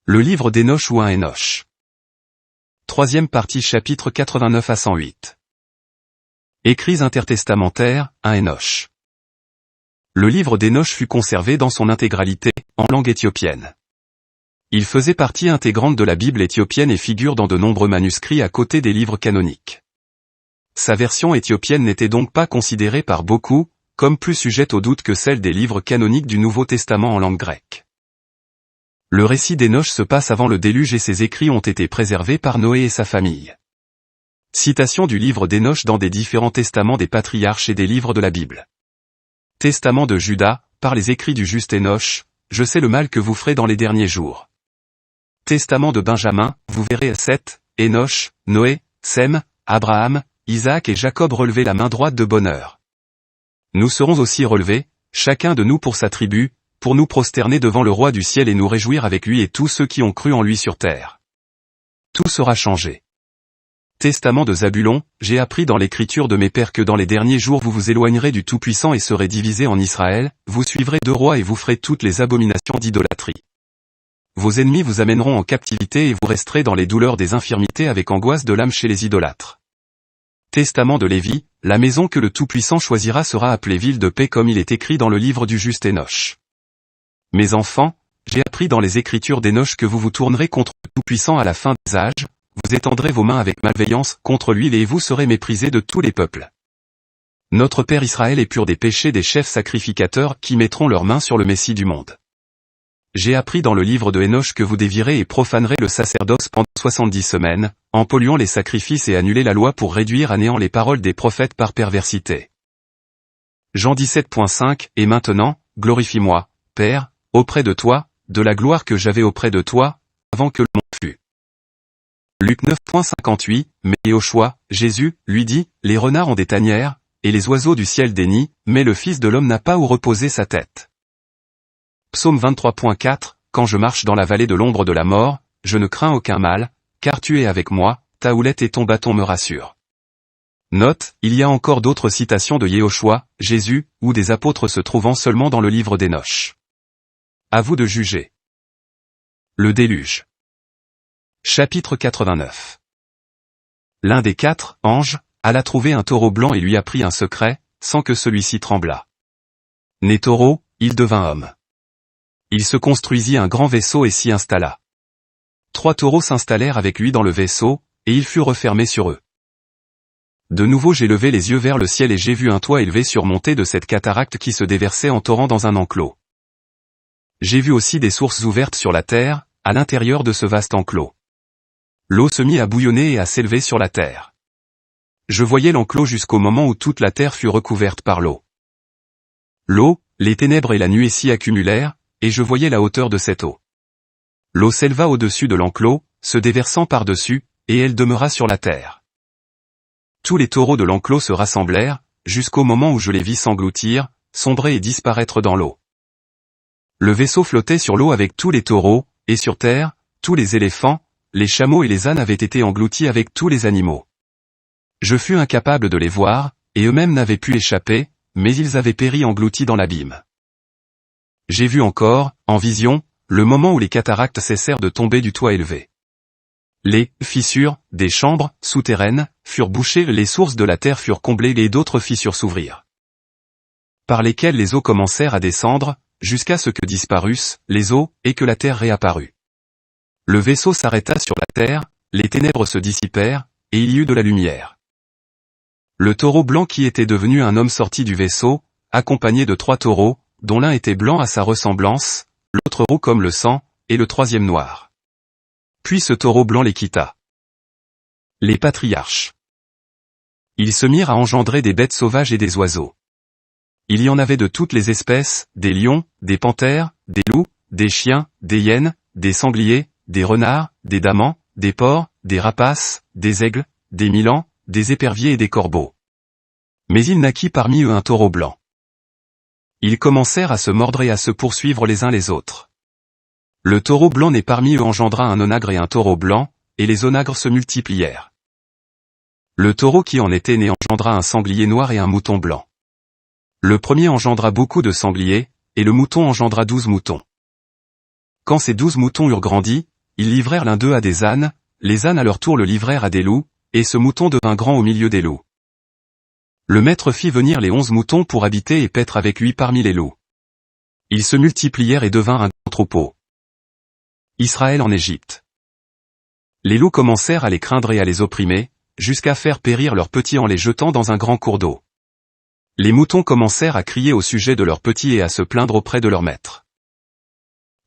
Le livre d'Hénoch ou un Hénoch. Troisième partie chapitre 89 à 108. Écrits intertestamentaires, un Hénoch. Le livre d'Hénoch fut conservé dans son intégralité, en langue éthiopienne. Il faisait partie intégrante de la Bible éthiopienne et figure dans de nombreux manuscrits à côté des livres canoniques. Sa version éthiopienne n'était donc pas considérée par beaucoup, comme plus sujette au doute que celle des livres canoniques du Nouveau Testament en langue grecque. Le récit d'Hénoch se passe avant le déluge et ses écrits ont été préservés par Noé et sa famille. Citation du livre d'Hénoch dans des différents testaments des patriarches et des livres de la Bible. Testament de Judas, par les écrits du juste Hénoch, je sais le mal que vous ferez dans les derniers jours. Testament de Benjamin, vous verrez Seth, Hénoch, Noé, Sem, Abraham, Isaac et Jacob relever la main droite de bonheur. Nous serons aussi relevés, chacun de nous pour sa tribu, pour nous prosterner devant le roi du ciel et nous réjouir avec lui et tous ceux qui ont cru en lui sur terre. Tout sera changé. Testament de Zabulon, j'ai appris dans l'écriture de mes pères que dans les derniers jours vous vous éloignerez du Tout-Puissant et serez divisés en Israël, vous suivrez deux rois et vous ferez toutes les abominations d'idolâtrie. Vos ennemis vous amèneront en captivité et vous resterez dans les douleurs des infirmités avec angoisse de l'âme chez les idolâtres. Testament de Lévi, la maison que le Tout-Puissant choisira sera appelée ville de paix comme il est écrit dans le livre du juste Hénoch. Mes enfants, j'ai appris dans les écritures d'Hénoch que vous vous tournerez contre le Tout-Puissant à la fin des âges, vous étendrez vos mains avec malveillance contre lui et vous serez méprisés de tous les peuples. Notre Père Israël est pur des péchés des chefs sacrificateurs qui mettront leurs mains sur le Messie du monde. J'ai appris dans le livre de Hénoch que vous dévierez et profanerez le sacerdoce pendant 70 semaines, en polluant les sacrifices et annuler la loi pour réduire à néant les paroles des prophètes par perversité. Jean 17.5 Et maintenant, glorifie-moi, Père, auprès de toi, de la gloire que j'avais auprès de toi, avant que le monde fût. Luc 9.58 Mais Yehoshua, Jésus, lui dit, les renards ont des tanières, et les oiseaux du ciel des nids, mais le Fils de l'homme n'a pas où reposer sa tête. Psaume 23.4 Quand je marche dans la vallée de l'ombre de la mort, je ne crains aucun mal, car tu es avec moi, ta houlette et ton bâton me rassurent. Note, il y a encore d'autres citations de Yehoshua, Jésus, ou des apôtres se trouvant seulement dans le livre d'Hénoch. À vous de juger. Le déluge. Chapitre 89. L'un des quatre anges alla trouver un taureau blanc et lui apprit un secret, sans que celui-ci tremblât. Né taureau, il devint homme. Il se construisit un grand vaisseau et s'y installa. 3 taureaux s'installèrent avec lui dans le vaisseau, et il fut refermé sur eux. De nouveau j'ai levé les yeux vers le ciel et j'ai vu un toit élevé surmonté de cette cataracte qui se déversait en torrent dans un enclos. J'ai vu aussi des sources ouvertes sur la terre, à l'intérieur de ce vaste enclos. L'eau se mit à bouillonner et à s'élever sur la terre. Je voyais l'enclos jusqu'au moment où toute la terre fut recouverte par l'eau. L'eau, les ténèbres et la nuée s'y accumulèrent, et je voyais la hauteur de cette eau. L'eau s'éleva au-dessus de l'enclos, se déversant par-dessus, et elle demeura sur la terre. Tous les taureaux de l'enclos se rassemblèrent, jusqu'au moment où je les vis s'engloutir, sombrer et disparaître dans l'eau. Le vaisseau flottait sur l'eau avec tous les taureaux, et sur terre, tous les éléphants, les chameaux et les ânes avaient été engloutis avec tous les animaux. Je fus incapable de les voir, et eux-mêmes n'avaient pu échapper, mais ils avaient péri engloutis dans l'abîme. J'ai vu encore, en vision, le moment où les cataractes cessèrent de tomber du toit élevé. Les fissures des chambres souterraines furent bouchées, les sources de la terre furent comblées et d'autres fissures s'ouvrirent, par lesquelles les eaux commencèrent à descendre, jusqu'à ce que disparussent les eaux, et que la terre réapparut. Le vaisseau s'arrêta sur la terre, les ténèbres se dissipèrent, et il y eut de la lumière. Le taureau blanc qui était devenu un homme sortit du vaisseau, accompagné de 3 taureaux, dont l'un était blanc à sa ressemblance, l'autre roux comme le sang, et le troisième noir. Puis ce taureau blanc les quitta. Les patriarches. Ils se mirent à engendrer des bêtes sauvages et des oiseaux. Il y en avait de toutes les espèces, des lions, des panthères, des loups, des chiens, des hyènes, des sangliers, des renards, des damans, des porcs, des rapaces, des aigles, des milans, des éperviers et des corbeaux. Mais il naquit parmi eux un taureau blanc. Ils commencèrent à se mordre et à se poursuivre les uns les autres. Le taureau blanc né parmi eux engendra un onagre et un taureau blanc, et les onagres se multiplièrent. Le taureau qui en était né engendra un sanglier noir et un mouton blanc. Le premier engendra beaucoup de sangliers, et le mouton engendra 12 moutons. Quand ces 12 moutons eurent grandi, ils livrèrent l'un d'eux à des ânes, les ânes à leur tour le livrèrent à des loups, et ce mouton devint grand au milieu des loups. Le maître fit venir les 11 moutons pour habiter et paître avec lui parmi les loups. Ils se multiplièrent et devinrent un grand troupeau. Israël en Égypte. Les loups commencèrent à les craindre et à les opprimer, jusqu'à faire périr leurs petits en les jetant dans un grand cours d'eau. Les moutons commencèrent à crier au sujet de leurs petits et à se plaindre auprès de leur maître.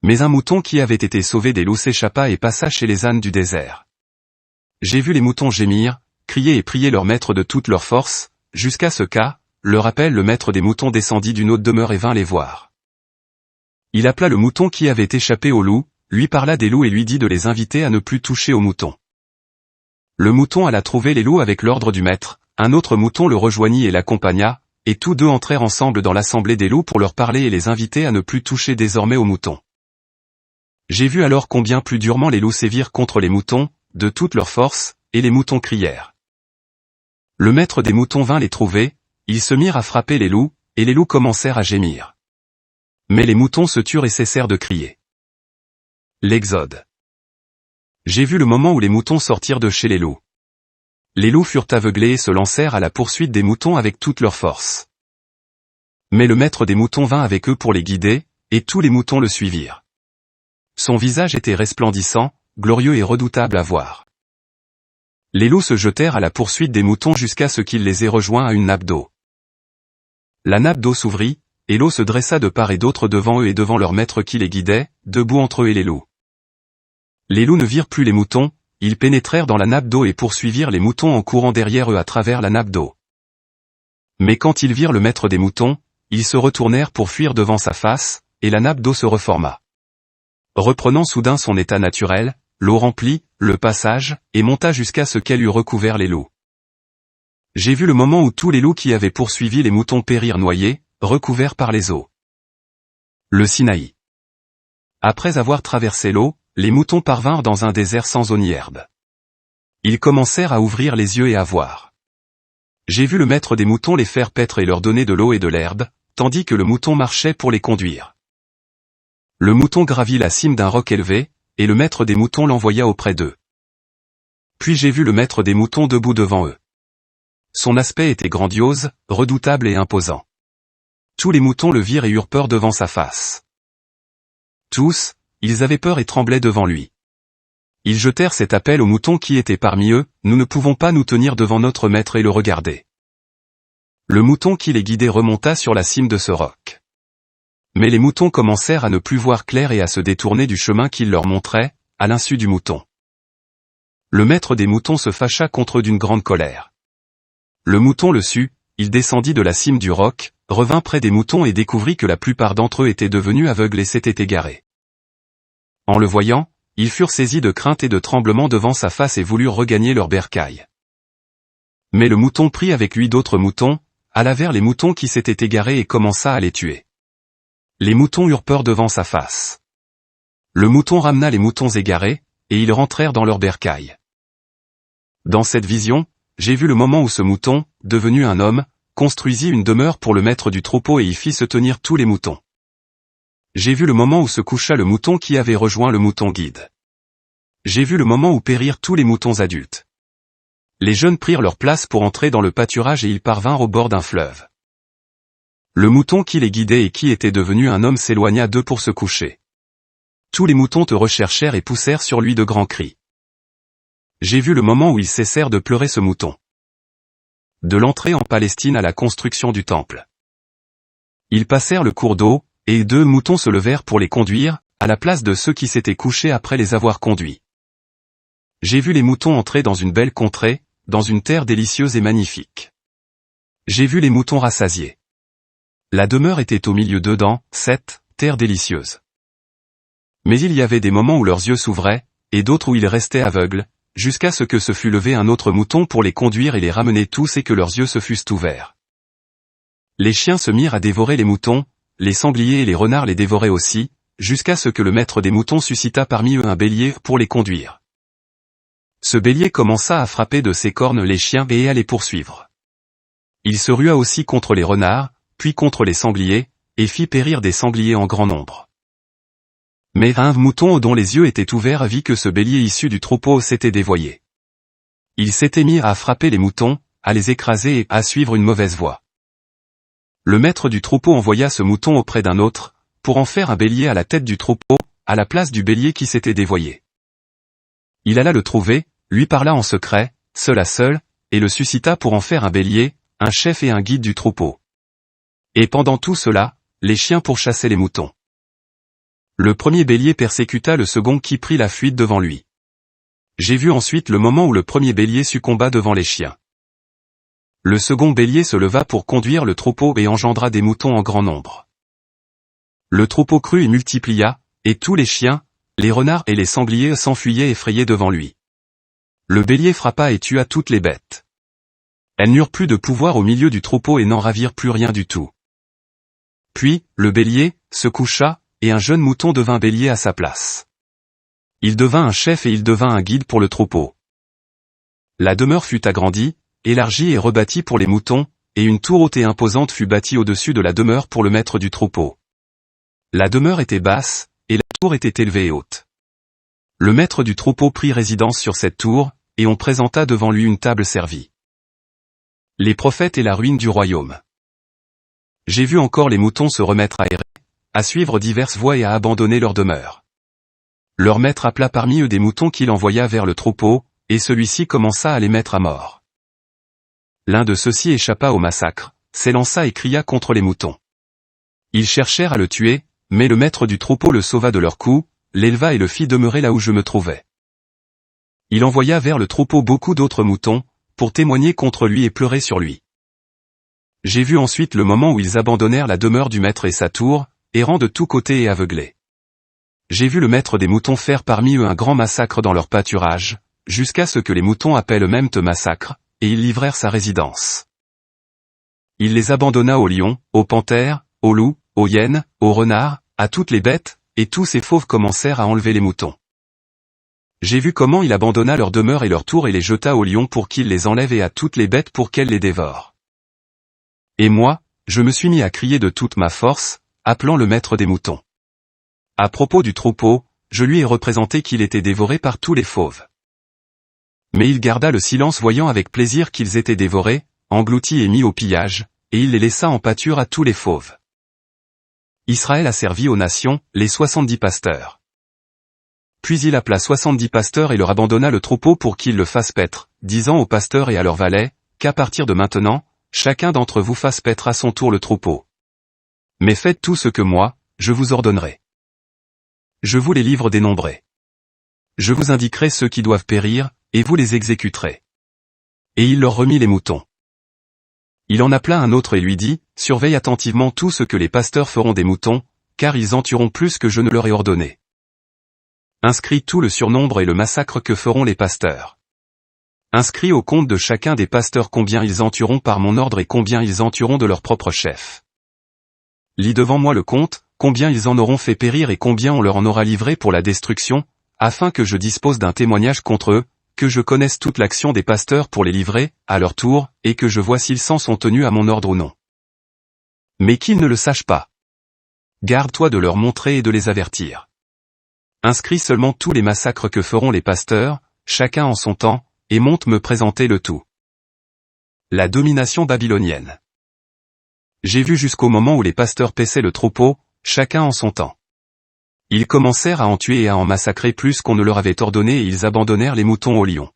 Mais un mouton qui avait été sauvé des loups s'échappa et passa chez les ânes du désert. J'ai vu les moutons gémir, crier et prier leur maître de toute leur force, jusqu'à ce qu'à leur appel le maître des moutons descendit d'une haute demeure et vint les voir. Il appela le mouton qui avait échappé aux loups, lui parla des loups et lui dit de les inviter à ne plus toucher aux moutons. Le mouton alla trouver les loups avec l'ordre du maître, un autre mouton le rejoignit et l'accompagna, et tous deux entrèrent ensemble dans l'assemblée des loups pour leur parler et les inviter à ne plus toucher désormais aux moutons. J'ai vu alors combien plus durement les loups sévirent contre les moutons, de toute leur force, et les moutons crièrent. Le maître des moutons vint les trouver, ils se mirent à frapper les loups, et les loups commencèrent à gémir. Mais les moutons se turent et cessèrent de crier. L'Exode. J'ai vu le moment où les moutons sortirent de chez les loups. Les loups furent aveuglés et se lancèrent à la poursuite des moutons avec toute leur force. Mais le maître des moutons vint avec eux pour les guider, et tous les moutons le suivirent. Son visage était resplendissant, glorieux et redoutable à voir. Les loups se jetèrent à la poursuite des moutons jusqu'à ce qu'ils les aient rejoints à une nappe d'eau. La nappe d'eau s'ouvrit, et l'eau se dressa de part et d'autre devant eux et devant leur maître qui les guidait, debout entre eux et les loups. Les loups ne virent plus les moutons, ils pénétrèrent dans la nappe d'eau et poursuivirent les moutons en courant derrière eux à travers la nappe d'eau. Mais quand ils virent le maître des moutons, ils se retournèrent pour fuir devant sa face, et la nappe d'eau se reforma. Reprenant soudain son état naturel, l'eau remplit le passage, et monta jusqu'à ce qu'elle eût recouvert les loups. J'ai vu le moment où tous les loups qui avaient poursuivi les moutons périrent noyés, recouverts par les eaux. Le Sinaï. Après avoir traversé l'eau, les moutons parvinrent dans un désert sans eau ni herbe. Ils commencèrent à ouvrir les yeux et à voir. J'ai vu le maître des moutons les faire paître et leur donner de l'eau et de l'herbe, tandis que le mouton marchait pour les conduire. Le mouton gravit la cime d'un roc élevé, et le maître des moutons l'envoya auprès d'eux. Puis j'ai vu le maître des moutons debout devant eux. Son aspect était grandiose, redoutable et imposant. Tous les moutons le virent et eurent peur devant sa face. Tous, ils avaient peur et tremblaient devant lui. Ils jetèrent cet appel aux moutons qui étaient parmi eux, nous ne pouvons pas nous tenir devant notre maître et le regarder. Le mouton qui les guidait remonta sur la cime de ce roc. Mais les moutons commencèrent à ne plus voir clair et à se détourner du chemin qu'il leur montrait, à l'insu du mouton. Le maître des moutons se fâcha contre eux d'une grande colère. Le mouton le sut, il descendit de la cime du roc, revint près des moutons et découvrit que la plupart d'entre eux étaient devenus aveugles et s'étaient égarés. En le voyant, ils furent saisis de crainte et de tremblement devant sa face et voulurent regagner leur bercail. Mais le mouton prit avec lui d'autres moutons, alla vers les moutons qui s'étaient égarés et commença à les tuer. Les moutons eurent peur devant sa face. Le mouton ramena les moutons égarés, et ils rentrèrent dans leur bercail. Dans cette vision, j'ai vu le moment où ce mouton, devenu un homme, construisit une demeure pour le maître du troupeau et y fit se tenir tous les moutons. J'ai vu le moment où se coucha le mouton qui avait rejoint le mouton guide. J'ai vu le moment où périrent tous les moutons adultes. Les jeunes prirent leur place pour entrer dans le pâturage et ils parvinrent au bord d'un fleuve. Le mouton qui les guidait et qui était devenu un homme s'éloigna d'eux pour se coucher. Tous les moutons te recherchèrent et poussèrent sur lui de grands cris. J'ai vu le moment où ils cessèrent de pleurer ce mouton. De l'entrée en Palestine à la construction du temple. Ils passèrent le cours d'eau, et 2 moutons se levèrent pour les conduire, à la place de ceux qui s'étaient couchés après les avoir conduits. J'ai vu les moutons entrer dans une belle contrée, dans une terre délicieuse et magnifique. J'ai vu les moutons rassasiés. La demeure était au milieu d'eux dans cette terre délicieuse. Mais il y avait des moments où leurs yeux s'ouvraient, et d'autres où ils restaient aveugles, jusqu'à ce que se fût levé un autre mouton pour les conduire et les ramener tous et que leurs yeux se fussent ouverts. Les chiens se mirent à dévorer les moutons, les sangliers et les renards les dévoraient aussi, jusqu'à ce que le maître des moutons suscita parmi eux un bélier pour les conduire. Ce bélier commença à frapper de ses cornes les chiens et à les poursuivre. Il se rua aussi contre les renards, puis contre les sangliers, et fit périr des sangliers en grand nombre. Mais un mouton dont les yeux étaient ouverts vit que ce bélier issu du troupeau s'était dévoyé. Il s'était mis à frapper les moutons, à les écraser et à suivre une mauvaise voie. Le maître du troupeau envoya ce mouton auprès d'un autre, pour en faire un bélier à la tête du troupeau, à la place du bélier qui s'était dévoyé. Il alla le trouver, lui parla en secret, seul à seul, et le suscita pour en faire un bélier, un chef et un guide du troupeau. Et pendant tout cela, les chiens pourchassaient les moutons. Le premier bélier persécuta le second qui prit la fuite devant lui. J'ai vu ensuite le moment où le premier bélier succomba devant les chiens. Le second bélier se leva pour conduire le troupeau et engendra des moutons en grand nombre. Le troupeau crut et multiplia, et tous les chiens, les renards et les sangliers s'enfuyaient effrayés devant lui. Le bélier frappa et tua toutes les bêtes. Elles n'eurent plus de pouvoir au milieu du troupeau et n'en ravirent plus rien du tout. Puis, le bélier, se coucha, et un jeune mouton devint bélier à sa place. Il devint un chef et il devint un guide pour le troupeau. La demeure fut agrandie, élargie et rebâtie pour les moutons, et une tour haute et imposante fut bâtie au-dessus de la demeure pour le maître du troupeau. La demeure était basse, et la tour était élevée et haute. Le maître du troupeau prit résidence sur cette tour, et on présenta devant lui une table servie. Les prophètes et la ruine du royaume. J'ai vu encore les moutons se remettre à errer, à suivre diverses voies et à abandonner leur demeure. Leur maître appela parmi eux des moutons qu'il envoya vers le troupeau, et celui-ci commença à les mettre à mort. L'un de ceux-ci échappa au massacre, s'élança et cria contre les moutons. Ils cherchèrent à le tuer, mais le maître du troupeau le sauva de leurs coups, l'éleva et le fit demeurer là où je me trouvais. Il envoya vers le troupeau beaucoup d'autres moutons, pour témoigner contre lui et pleurer sur lui. J'ai vu ensuite le moment où ils abandonnèrent la demeure du maître et sa tour, errant de tous côtés et aveuglés. J'ai vu le maître des moutons faire parmi eux un grand massacre dans leur pâturage, jusqu'à ce que les moutons appellent eux-mêmes massacre, et ils livrèrent sa résidence. Il les abandonna aux lions, aux panthères, aux loups, aux hyènes, aux renards, à toutes les bêtes, et tous ces fauves commencèrent à enlever les moutons. J'ai vu comment il abandonna leur demeure et leur tour et les jeta aux lions pour qu'ils les enlèvent et à toutes les bêtes pour qu'elles les dévorent. Et moi, je me suis mis à crier de toute ma force, appelant le maître des moutons. À propos du troupeau, je lui ai représenté qu'il était dévoré par tous les fauves. Mais il garda le silence voyant avec plaisir qu'ils étaient dévorés, engloutis et mis au pillage, et il les laissa en pâture à tous les fauves. Israël a servi aux nations, les 70 pasteurs. Puis il appela 70 pasteurs et leur abandonna le troupeau pour qu'ils le fassent paître, disant aux pasteurs et à leurs valets, qu'à partir de maintenant, chacun d'entre vous fasse paître à son tour le troupeau. Mais faites tout ce que moi, je vous ordonnerai. Je vous les livre dénombrés. Je vous indiquerai ceux qui doivent périr, et vous les exécuterez. Et il leur remit les moutons. Il en appela un autre et lui dit, surveille attentivement tout ce que les pasteurs feront des moutons, car ils en tueront plus que je ne leur ai ordonné. Inscris tout le surnombre et le massacre que feront les pasteurs. Inscris au compte de chacun des pasteurs combien ils en tueront par mon ordre et combien ils en tueront de leur propre chef. Lis devant moi le compte, combien ils en auront fait périr et combien on leur en aura livré pour la destruction, afin que je dispose d'un témoignage contre eux, que je connaisse toute l'action des pasteurs pour les livrer, à leur tour, et que je vois s'ils s'en sont tenus à mon ordre ou non. Mais qu'ils ne le sachent pas. Garde-toi de leur montrer et de les avertir. Inscris seulement tous les massacres que feront les pasteurs, chacun en son temps, et monte me présenter le tout. La domination babylonienne. J'ai vu jusqu'au moment où les pasteurs paissaient le troupeau, chacun en son temps. Ils commencèrent à en tuer et à en massacrer plus qu'on ne leur avait ordonné et ils abandonnèrent les moutons aux lions.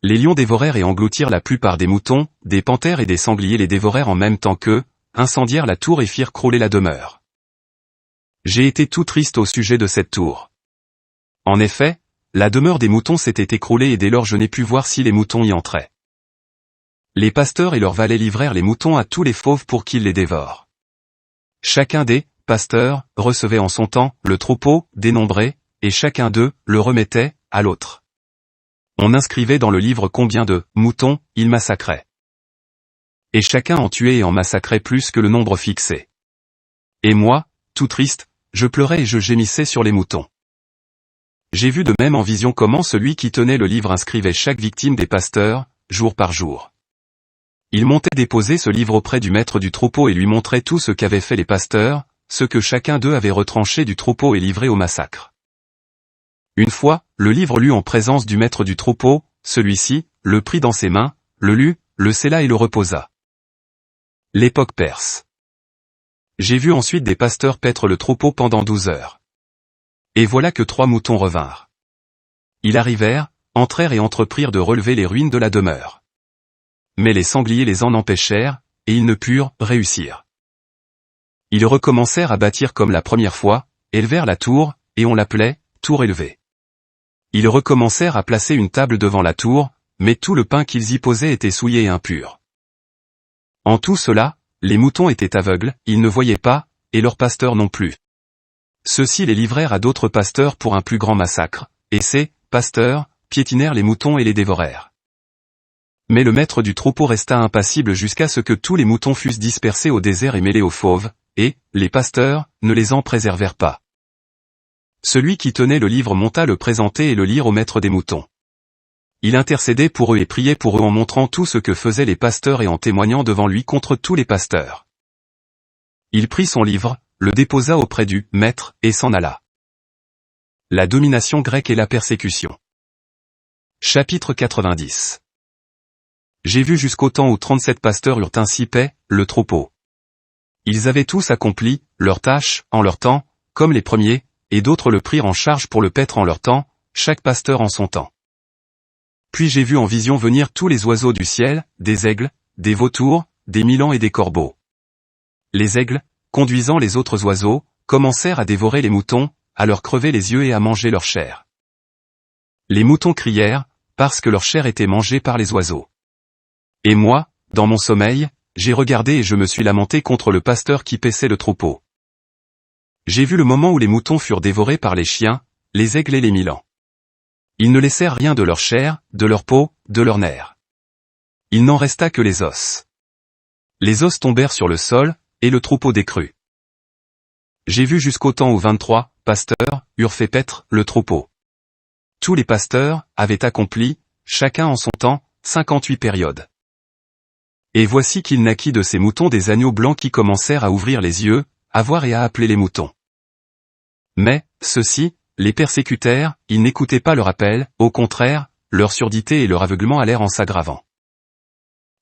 Les lions dévorèrent et engloutirent la plupart des moutons, des panthères et des sangliers les dévorèrent en même temps qu'eux, incendièrent la tour et firent crouler la demeure. J'ai été tout triste au sujet de cette tour. En effet, la demeure des moutons s'était écroulée et dès lors je n'ai pu voir si les moutons y entraient. Les pasteurs et leurs valets livrèrent les moutons à tous les fauves pour qu'ils les dévorent. Chacun des pasteurs recevait en son temps le troupeau dénombré, et chacun d'eux le remettait à l'autre. On inscrivait dans le livre combien de moutons il massacrait. Et chacun en tuait et en massacrait plus que le nombre fixé. Et moi, tout triste, je pleurais et je gémissais sur les moutons. J'ai vu de même en vision comment celui qui tenait le livre inscrivait chaque victime des pasteurs, jour par jour. Il montait déposer ce livre auprès du maître du troupeau et lui montrait tout ce qu'avaient fait les pasteurs, ce que chacun d'eux avait retranché du troupeau et livré au massacre. Une fois, le livre lu en présence du maître du troupeau, celui-ci, le prit dans ses mains, le lut, le scella et le reposa. L'époque perse. J'ai vu ensuite des pasteurs paître le troupeau pendant 12 heures. Et voilà que 3 moutons revinrent. Ils arrivèrent, entrèrent et entreprirent de relever les ruines de la demeure. Mais les sangliers les en empêchèrent, et ils ne purent réussir. Ils recommencèrent à bâtir comme la première fois, élevèrent la tour, et on l'appelait tour élevée. Ils recommencèrent à placer une table devant la tour, mais tout le pain qu'ils y posaient était souillé et impur. En tout cela, les moutons étaient aveugles, ils ne voyaient pas, et leurs pasteurs non plus. Ceux-ci les livrèrent à d'autres pasteurs pour un plus grand massacre, et ces pasteurs piétinèrent les moutons et les dévorèrent. Mais le maître du troupeau resta impassible jusqu'à ce que tous les moutons fussent dispersés au désert et mêlés aux fauves, et les pasteurs ne les en préservèrent pas. Celui qui tenait le livre monta le présenter et le lire au maître des moutons. Il intercédait pour eux et priait pour eux en montrant tout ce que faisaient les pasteurs et en témoignant devant lui contre tous les pasteurs. Il prit son livre, le déposa auprès du maître, et s'en alla. La domination grecque et la persécution. Chapitre 90. J'ai vu jusqu'au temps où 37 pasteurs eurent ainsi paix, le troupeau. Ils avaient tous accompli leur tâche, en leur temps, comme les premiers, et d'autres le prirent en charge pour le paître en leur temps, chaque pasteur en son temps. Puis j'ai vu en vision venir tous les oiseaux du ciel, des aigles, des vautours, des milans et des corbeaux. Les aigles, conduisant les autres oiseaux, commencèrent à dévorer les moutons, à leur crever les yeux et à manger leur chair. Les moutons crièrent, parce que leur chair était mangée par les oiseaux. Et moi, dans mon sommeil, j'ai regardé et je me suis lamenté contre le pasteur qui paissait le troupeau. J'ai vu le moment où les moutons furent dévorés par les chiens, les aigles et les milans. Ils ne laissèrent rien de leur chair, de leur peau, de leurs nerfs. Il n'en resta que les os. Les os tombèrent sur le sol, et le troupeau décrut. J'ai vu jusqu'au temps où 23 pasteurs eurent fait paître le troupeau. Tous les pasteurs avaient accompli, chacun en son temps, 58 périodes. Et voici qu'il naquit de ces moutons des agneaux blancs qui commencèrent à ouvrir les yeux, à voir et à appeler les moutons. Mais, ceux-ci, les persécutèrent, ils n'écoutaient pas leur appel, au contraire, leur surdité et leur aveuglement allèrent en s'aggravant.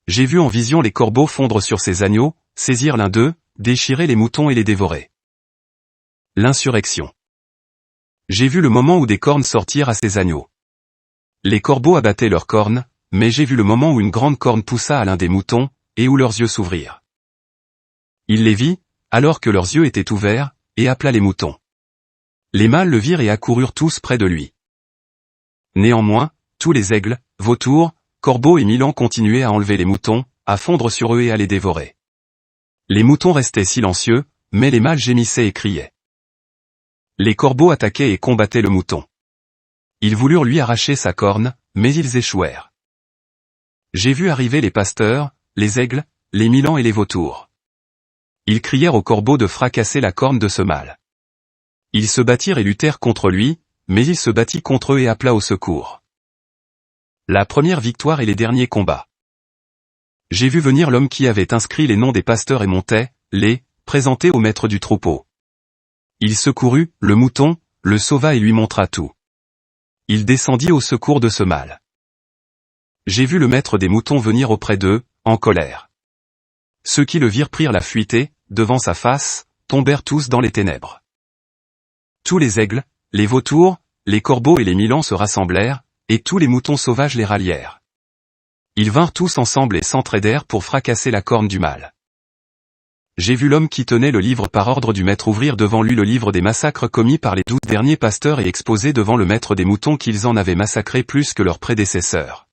J'ai vu en vision les corbeaux fondre sur ces agneaux, saisir l'un d'eux, déchirer les moutons et les dévorer. L'insurrection. J'ai vu le moment où des cornes sortirent à ces agneaux. Les corbeaux abattaient leurs cornes, mais j'ai vu le moment où une grande corne poussa à l'un des moutons, et où leurs yeux s'ouvrirent. Il les vit, alors que leurs yeux étaient ouverts, et appela les moutons. Les mâles le virent et accoururent tous près de lui. Néanmoins, tous les aigles, vautours, corbeaux et milans continuaient à enlever les moutons, à fondre sur eux et à les dévorer. Les moutons restaient silencieux, mais les mâles gémissaient et criaient. Les corbeaux attaquaient et combattaient le mouton. Ils voulurent lui arracher sa corne, mais ils échouèrent. J'ai vu arriver les pasteurs, les aigles, les milans et les vautours. Ils crièrent aux corbeaux de fracasser la corne de ce mâle. Ils se battirent et luttèrent contre lui, mais il se battit contre eux et appela au secours. La première victoire et les derniers combats. J'ai vu venir l'homme qui avait inscrit les noms des pasteurs et montait, les, présenter au maître du troupeau. Il secourut, le mouton, le sauva et lui montra tout. Il descendit au secours de ce mâle. J'ai vu le maître des moutons venir auprès d'eux, en colère. Ceux qui le virent prirent la fuite et, devant sa face, tombèrent tous dans les ténèbres. Tous les aigles, les vautours, les corbeaux et les milans se rassemblèrent, et tous les moutons sauvages les rallièrent. Ils vinrent tous ensemble et s'entraidèrent pour fracasser la corne du mâle. J'ai vu l'homme qui tenait le livre par ordre du maître ouvrir devant lui le livre des massacres commis par les 12 derniers pasteurs et exposer devant le maître des moutons qu'ils en avaient massacré plus que leurs prédécesseurs.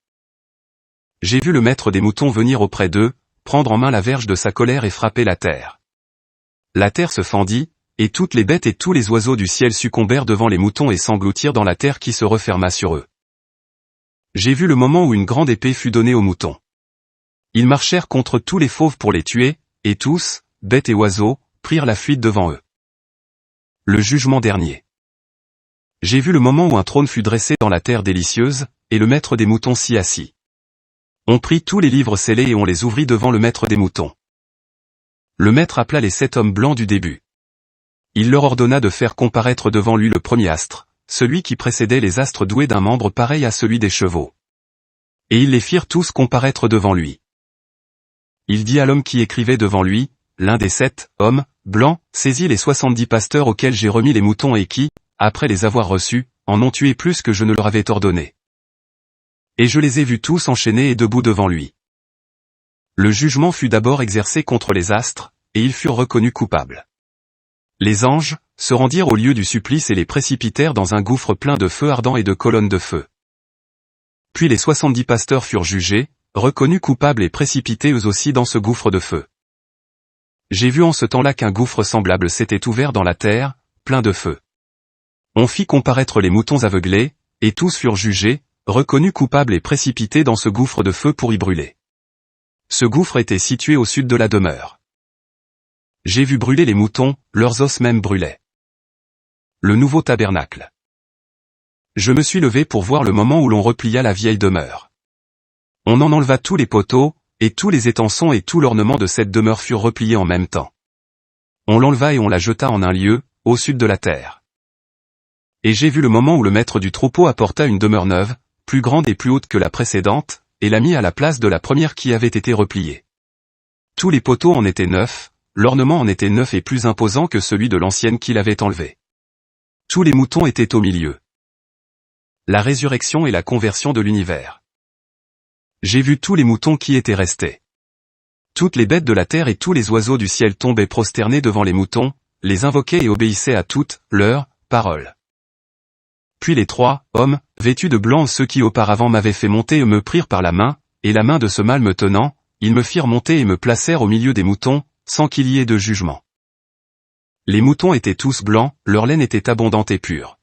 J'ai vu le maître des moutons venir auprès d'eux, prendre en main la verge de sa colère et frapper la terre. La terre se fendit, et toutes les bêtes et tous les oiseaux du ciel succombèrent devant les moutons et s'engloutirent dans la terre qui se referma sur eux. J'ai vu le moment où une grande épée fut donnée aux moutons. Ils marchèrent contre tous les fauves pour les tuer, et tous, bêtes et oiseaux, prirent la fuite devant eux. Le jugement dernier. J'ai vu le moment où un trône fut dressé dans la terre délicieuse, et le maître des moutons s'y assit. On prit tous les livres scellés et on les ouvrit devant le maître des moutons. Le maître appela les 7 hommes blancs du début. Il leur ordonna de faire comparaître devant lui le premier astre, celui qui précédait les astres doués d'un membre pareil à celui des chevaux. Et ils les firent tous comparaître devant lui. Il dit à l'homme qui écrivait devant lui, l'un des 7 hommes, blancs, saisis les 70 pasteurs auxquels j'ai remis les moutons et qui, après les avoir reçus, en ont tué plus que je ne leur avais ordonné. Et je les ai vus tous enchaînés et debout devant lui. Le jugement fut d'abord exercé contre les astres, et ils furent reconnus coupables. Les anges se rendirent au lieu du supplice et les précipitèrent dans un gouffre plein de feu ardent et de colonnes de feu. Puis les 70 pasteurs furent jugés, reconnus coupables et précipités eux aussi dans ce gouffre de feu. J'ai vu en ce temps-là qu'un gouffre semblable s'était ouvert dans la terre, plein de feu. On fit comparaître les moutons aveuglés, et tous furent jugés, reconnus coupables et précipités dans ce gouffre de feu pour y brûler. Ce gouffre était situé au sud de la demeure. J'ai vu brûler les moutons, leurs os même brûlaient. Le nouveau tabernacle. Je me suis levé pour voir le moment où l'on replia la vieille demeure. On en enleva tous les poteaux, et tous les étançons et tout l'ornement de cette demeure furent repliés en même temps. On l'enleva et on la jeta en un lieu, au sud de la terre. Et j'ai vu le moment où le maître du troupeau apporta une demeure neuve, plus grande et plus haute que la précédente, et la mit à la place de la première qui avait été repliée. Tous les poteaux en étaient neufs, l'ornement en était neuf et plus imposant que celui de l'ancienne qu'il avait enlevé. Tous les moutons étaient au milieu. La résurrection et la conversion de l'univers. J'ai vu tous les moutons qui étaient restés. Toutes les bêtes de la terre et tous les oiseaux du ciel tombaient prosternés devant les moutons, les invoquaient et obéissaient à toutes leurs paroles. Puis les 3 hommes, vêtus de blanc, ceux qui auparavant m'avaient fait monter et me prirent par la main, et la main de ce mâle me tenant, ils me firent monter et me placèrent au milieu des moutons, sans qu'il y ait de jugement. Les moutons étaient tous blancs, leur laine était abondante et pure.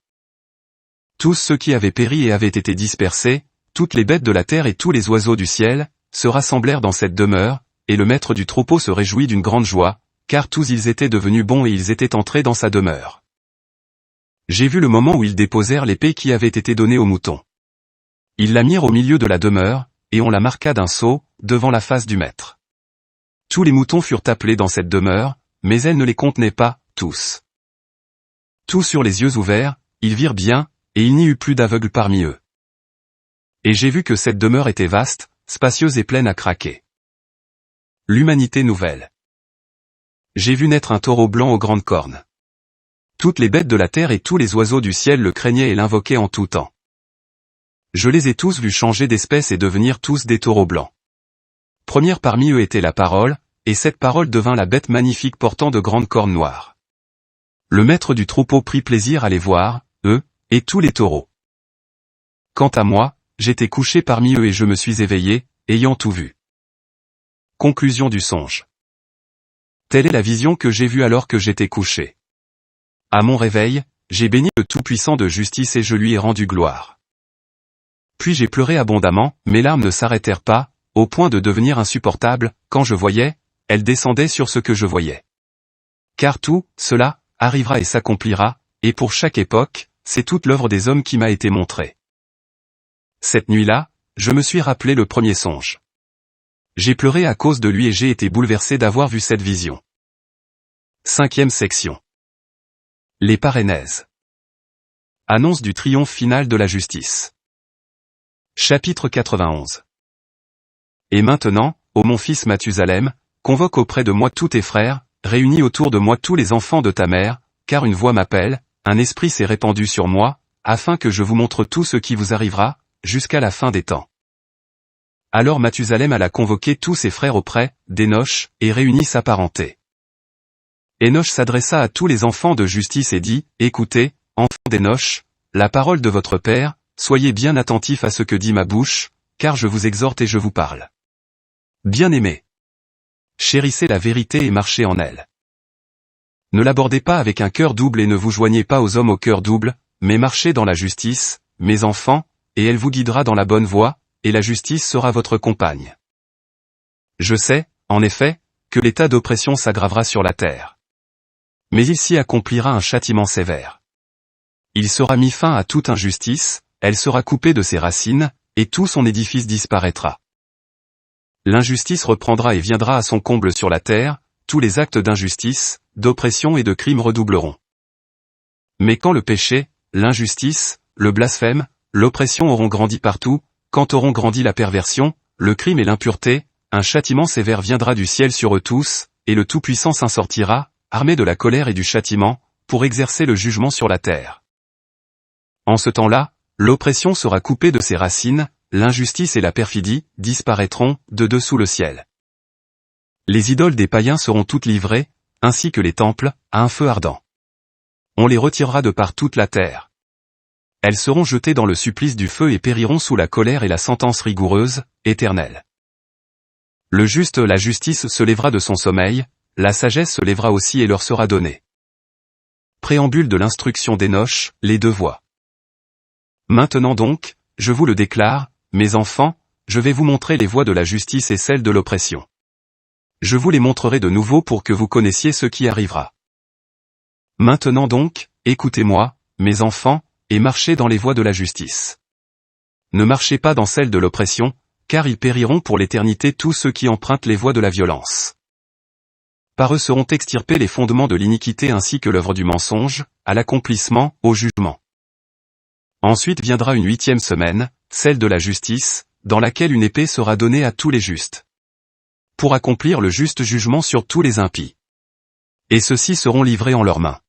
Tous ceux qui avaient péri et avaient été dispersés, toutes les bêtes de la terre et tous les oiseaux du ciel, se rassemblèrent dans cette demeure, et le maître du troupeau se réjouit d'une grande joie, car tous ils étaient devenus bons et ils étaient entrés dans sa demeure. J'ai vu le moment où ils déposèrent l'épée qui avait été donnée aux moutons. Ils la mirent au milieu de la demeure, et on la marqua d'un sceau, devant la face du maître. Tous les moutons furent appelés dans cette demeure, mais elle ne les contenait pas, tous. Tous eurent les yeux ouverts, ils virent bien, et il n'y eut plus d'aveugles parmi eux. Et j'ai vu que cette demeure était vaste, spacieuse et pleine à craquer. L'humanité nouvelle. J'ai vu naître un taureau blanc aux grandes cornes. Toutes les bêtes de la terre et tous les oiseaux du ciel le craignaient et l'invoquaient en tout temps. Je les ai tous vus changer d'espèce et devenir tous des taureaux blancs. Première parmi eux était la parole, et cette parole devint la bête magnifique portant de grandes cornes noires. Le maître du troupeau prit plaisir à les voir, eux, et tous les taureaux. Quant à moi, j'étais couché parmi eux et je me suis éveillé, ayant tout vu. Conclusion du songe. Telle est la vision que j'ai vue alors que j'étais couché. À mon réveil, j'ai béni le Tout-Puissant de justice et je lui ai rendu gloire. Puis j'ai pleuré abondamment, mes larmes ne s'arrêtèrent pas, au point de devenir insupportables, quand je voyais, elles descendaient sur ce que je voyais. Car tout, cela, arrivera et s'accomplira, et pour chaque époque, c'est toute l'œuvre des hommes qui m'a été montrée. Cette nuit-là, je me suis rappelé le premier songe. J'ai pleuré à cause de lui et j'ai été bouleversé d'avoir vu cette vision. 5e section. Les parénèses. Annonce du triomphe final de la justice. Chapitre 91. Et maintenant, ô mon fils Mathusalem, convoque auprès de moi tous tes frères, réunis autour de moi tous les enfants de ta mère, car une voix m'appelle, un esprit s'est répandu sur moi, afin que je vous montre tout ce qui vous arrivera, jusqu'à la fin des temps. Alors Mathusalem alla convoquer tous ses frères auprès d'Énoch, et réunit sa parenté. Énoch s'adressa à tous les enfants de justice et dit, écoutez, enfants d'Énoch, la parole de votre père, soyez bien attentifs à ce que dit ma bouche, car je vous exhorte et je vous parle. Bien-aimés, chérissez la vérité et marchez en elle. Ne l'abordez pas avec un cœur double et ne vous joignez pas aux hommes au cœur double, mais marchez dans la justice, mes enfants, et elle vous guidera dans la bonne voie, et la justice sera votre compagne. Je sais, en effet, que l'état d'oppression s'aggravera sur la terre. Mais il s'y accomplira un châtiment sévère. Il sera mis fin à toute injustice, elle sera coupée de ses racines, et tout son édifice disparaîtra. L'injustice reprendra et viendra à son comble sur la terre, tous les actes d'injustice, d'oppression et de crime redoubleront. Mais quand le péché, l'injustice, le blasphème, l'oppression auront grandi partout, quand auront grandi la perversion, le crime et l'impureté, un châtiment sévère viendra du ciel sur eux tous, et le Tout-Puissant s'en sortira, armé de la colère et du châtiment, pour exercer le jugement sur la terre. En ce temps-là, l'oppression sera coupée de ses racines, l'injustice et la perfidie disparaîtront de dessous le ciel. Les idoles des païens seront toutes livrées, ainsi que les temples, à un feu ardent. On les retirera de par toute la terre. Elles seront jetées dans le supplice du feu et périront sous la colère et la sentence rigoureuse, éternelle. Le juste, la justice se lèvera de son sommeil, la sagesse se lèvera aussi et leur sera donnée. Préambule de l'instruction d'Hénoch, les deux voies. Maintenant donc, je vous le déclare, mes enfants, je vais vous montrer les voies de la justice et celles de l'oppression. Je vous les montrerai de nouveau pour que vous connaissiez ce qui arrivera. Maintenant donc, écoutez-moi, mes enfants, et marchez dans les voies de la justice. Ne marchez pas dans celles de l'oppression, car ils périront pour l'éternité tous ceux qui empruntent les voies de la violence. Par eux seront extirpés les fondements de l'iniquité ainsi que l'œuvre du mensonge, à l'accomplissement, au jugement. Ensuite viendra une 8e semaine, celle de la justice, dans laquelle une épée sera donnée à tous les justes. Pour accomplir le juste jugement sur tous les impies. Et ceux-ci seront livrés en leurs mains.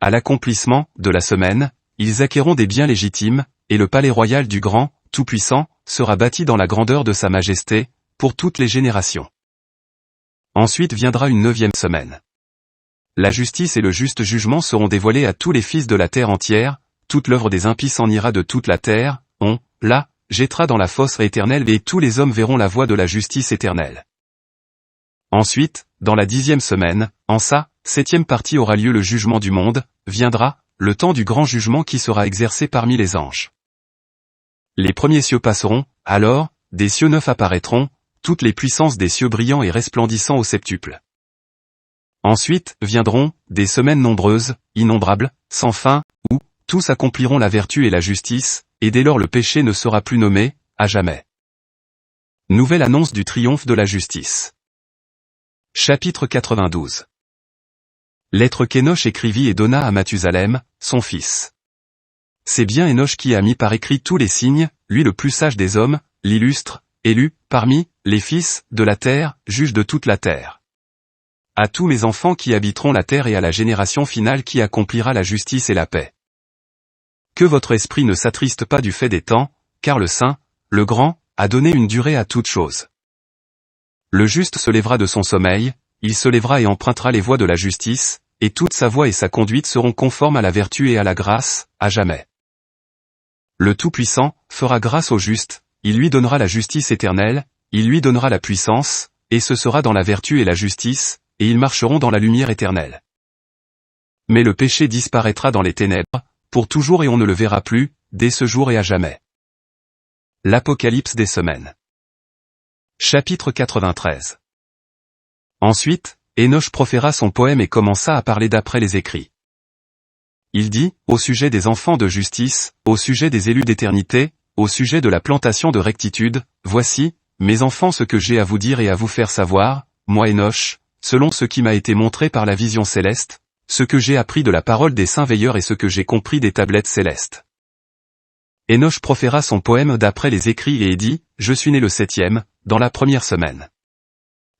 À l'accomplissement de la semaine, ils acquerront des biens légitimes, et le palais royal du Grand, Tout-Puissant, sera bâti dans la grandeur de sa majesté, pour toutes les générations. Ensuite viendra une 9e semaine. La justice et le juste jugement seront dévoilés à tous les fils de la terre entière, toute l'œuvre des impies s'en ira de toute la terre, on, là, jettera dans la fosse éternelle et tous les hommes verront la voie de la justice éternelle. Ensuite, dans la 10e semaine, en sa 7e partie aura lieu le jugement du monde, viendra, le temps du grand jugement qui sera exercé parmi les anges. Les premiers cieux passeront, alors, des cieux neufs apparaîtront, toutes les puissances des cieux brillants et resplendissants au septuple. Ensuite, viendront, des semaines nombreuses, innombrables, sans fin, où, tous accompliront la vertu et la justice, et dès lors le péché ne sera plus nommé, à jamais. Nouvelle annonce du triomphe de la justice. Chapitre 92. Lettre qu'Hénoch écrivit et donna à Mathusalem, son fils. C'est bien Hénoch qui a mis par écrit tous les signes, lui le plus sage des hommes, l'illustre, élu, parmi, les fils, de la terre, juge de toute la terre. À tous mes enfants qui habiteront la terre et à la génération finale qui accomplira la justice et la paix. Que votre esprit ne s'attriste pas du fait des temps, car le Saint, le Grand, a donné une durée à toute chose. Le juste se lèvera de son sommeil, il se lèvera et empruntera les voies de la justice, et toute sa voie et sa conduite seront conformes à la vertu et à la grâce, à jamais. Le Tout-Puissant fera grâce au juste, il lui donnera la justice éternelle, il lui donnera la puissance, et ce sera dans la vertu et la justice, et ils marcheront dans la lumière éternelle. Mais le péché disparaîtra dans les ténèbres, pour toujours et on ne le verra plus, dès ce jour et à jamais. L'Apocalypse des semaines. Chapitre 93. Ensuite, Hénoch proféra son poème et commença à parler d'après les écrits. Il dit, au sujet des enfants de justice, au sujet des élus d'éternité, au sujet de la plantation de rectitude, voici, mes enfants, ce que j'ai à vous dire et à vous faire savoir, moi Hénoch, selon ce qui m'a été montré par la vision céleste, ce que j'ai appris de la parole des saints veilleurs et ce que j'ai compris des tablettes célestes. Hénoch proféra son poème d'après les écrits et dit, je suis né le 7e, dans la première semaine.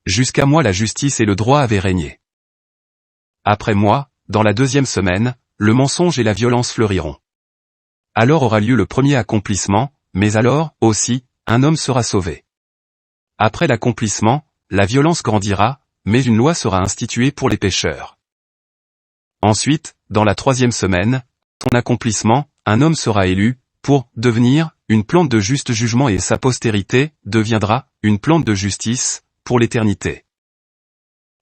Jusqu'à moi la justice et le droit avaient régné. Après moi, dans la 2e semaine, le mensonge et la violence fleuriront. Alors aura lieu le premier accomplissement, mais alors, aussi, un homme sera sauvé. Après l'accomplissement, la violence grandira, mais une loi sera instituée pour les pécheurs. Ensuite, dans la 3e semaine, son accomplissement, un homme sera élu, pour devenir une plante de juste jugement et sa postérité deviendra une plante de justice, pour l'éternité.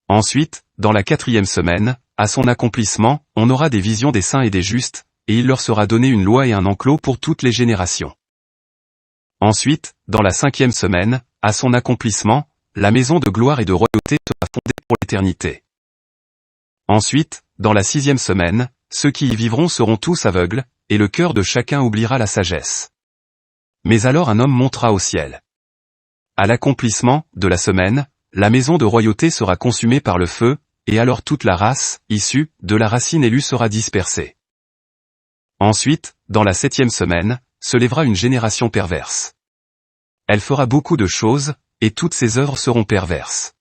Ensuite, dans la 4e semaine, à son accomplissement, on aura des visions des saints et des justes, et il leur sera donné une loi et un enclos pour toutes les générations. Ensuite, dans la 5e semaine, à son accomplissement, la maison de gloire et de royauté sera fondée pour l'éternité. Ensuite, dans la 6e semaine, ceux qui y vivront seront tous aveugles, et le cœur de chacun oubliera la sagesse. Mais alors un homme montera au ciel. À l'accomplissement de la semaine, la maison de royauté sera consumée par le feu, et alors toute la race, issue de la racine élue sera dispersée. Ensuite, dans la 7e semaine, se lèvera une génération perverse. Elle fera beaucoup de choses, et toutes ses œuvres seront perverses.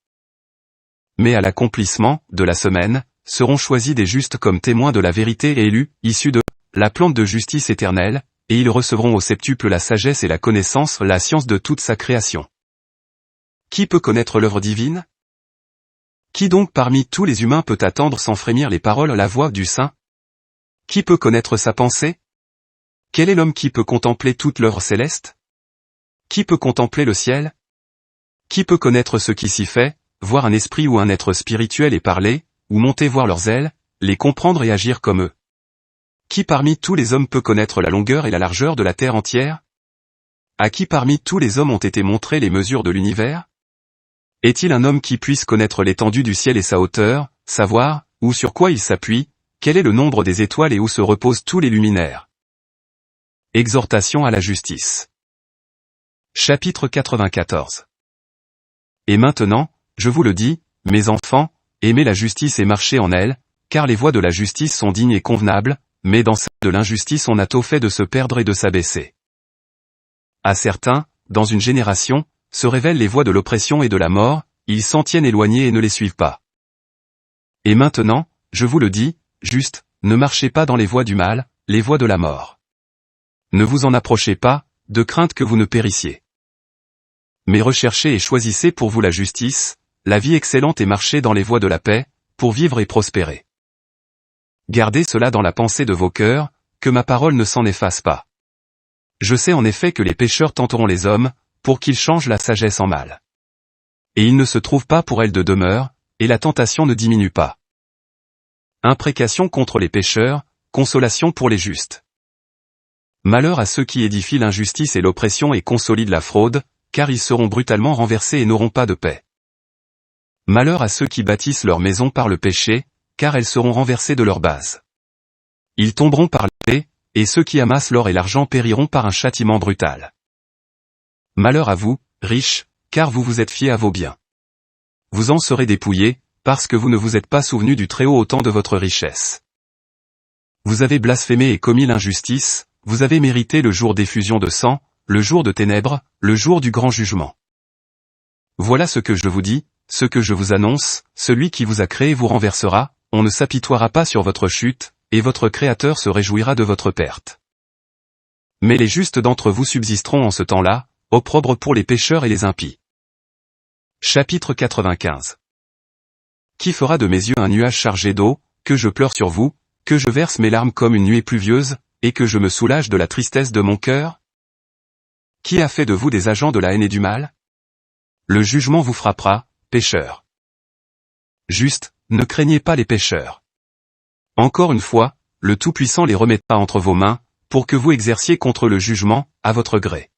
Mais à l'accomplissement de la semaine, seront choisis des justes comme témoins de la vérité et élus, issus de la plante de justice éternelle, et ils recevront au septuple la sagesse et la connaissance, la science de toute sa création. Qui peut connaître l'œuvre divine? Qui donc parmi tous les humains peut attendre sans frémir les paroles, la voix du Saint? Qui peut connaître sa pensée? Quel est l'homme qui peut contempler toute l'œuvre céleste? Qui peut contempler le ciel? Qui peut connaître ce qui s'y fait, voir un esprit ou un être spirituel et parler, ou monter voir leurs ailes, les comprendre et agir comme eux? Qui parmi tous les hommes peut connaître la longueur et la largeur de la terre entière? À qui parmi tous les hommes ont été montrées les mesures de l'univers? Est-il un homme qui puisse connaître l'étendue du ciel et sa hauteur, savoir, ou sur quoi il s'appuie, quel est le nombre des étoiles et où se reposent tous les luminaires? Exhortation à la justice. Chapitre 94. Et maintenant, je vous le dis, mes enfants, aimez la justice et marchez en elle, car les voies de la justice sont dignes et convenables, mais dans celle de l'injustice on a tôt fait de se perdre et de s'abaisser. À certains, dans une génération, se révèlent les voies de l'oppression et de la mort, ils s'en tiennent éloignés et ne les suivent pas. Et maintenant, je vous le dis, juste, ne marchez pas dans les voies du mal, les voies de la mort. Ne vous en approchez pas, de crainte que vous ne périssiez. Mais recherchez et choisissez pour vous la justice, la vie excellente et marchez dans les voies de la paix, pour vivre et prospérer. Gardez cela dans la pensée de vos cœurs, que ma parole ne s'en efface pas. Je sais en effet que les pécheurs tenteront les hommes, pour qu'ils changent la sagesse en mal. Et il ne se trouve pas pour elle de demeure, et la tentation ne diminue pas. Imprécation contre les pécheurs, consolation pour les justes. Malheur à ceux qui édifient l'injustice et l'oppression et consolident la fraude, car ils seront brutalement renversés et n'auront pas de paix. Malheur à ceux qui bâtissent leur maison par le péché, car elles seront renversées de leur base. Ils tomberont par l'épée, et ceux qui amassent l'or et l'argent périront par un châtiment brutal. Malheur à vous, riches, car vous vous êtes fiés à vos biens. Vous en serez dépouillés, parce que vous ne vous êtes pas souvenu du Très-Haut au temps de votre richesse. Vous avez blasphémé et commis l'injustice, vous avez mérité le jour d'effusion de sang, le jour de ténèbres, le jour du grand jugement. Voilà ce que je vous dis, ce que je vous annonce, celui qui vous a créé vous renversera, on ne s'apitoiera pas sur votre chute, et votre Créateur se réjouira de votre perte. Mais les justes d'entre vous subsisteront en ce temps-là, opprobre pour les pécheurs et les impies. Chapitre 95. Qui fera de mes yeux un nuage chargé d'eau, que je pleure sur vous, que je verse mes larmes comme une nuée pluvieuse, et que je me soulage de la tristesse de mon cœur? Qui a fait de vous des agents de la haine et du mal? Le jugement vous frappera, pécheurs. Juste, ne craignez pas les pécheurs. Encore une fois, le Tout-Puissant les remettra entre vos mains, pour que vous exerciez contre le jugement, à votre gré.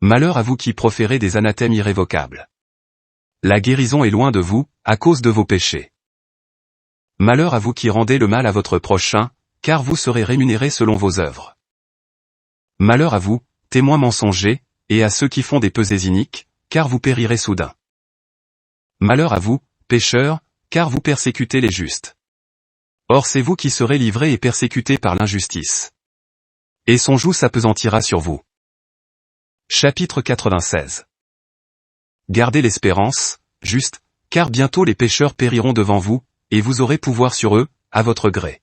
Malheur à vous qui proférez des anathèmes irrévocables. La guérison est loin de vous, à cause de vos péchés. Malheur à vous qui rendez le mal à votre prochain, car vous serez rémunérés selon vos œuvres. Malheur à vous, témoins mensongers, et à ceux qui font des pesées iniques, car vous périrez soudain. Malheur à vous, pécheurs, car vous persécutez les justes. Or c'est vous qui serez livrés et persécutés par l'injustice. Et son joug s'appesantira sur vous. Chapitre 96. Gardez l'espérance, juste, car bientôt les pécheurs périront devant vous, et vous aurez pouvoir sur eux, à votre gré.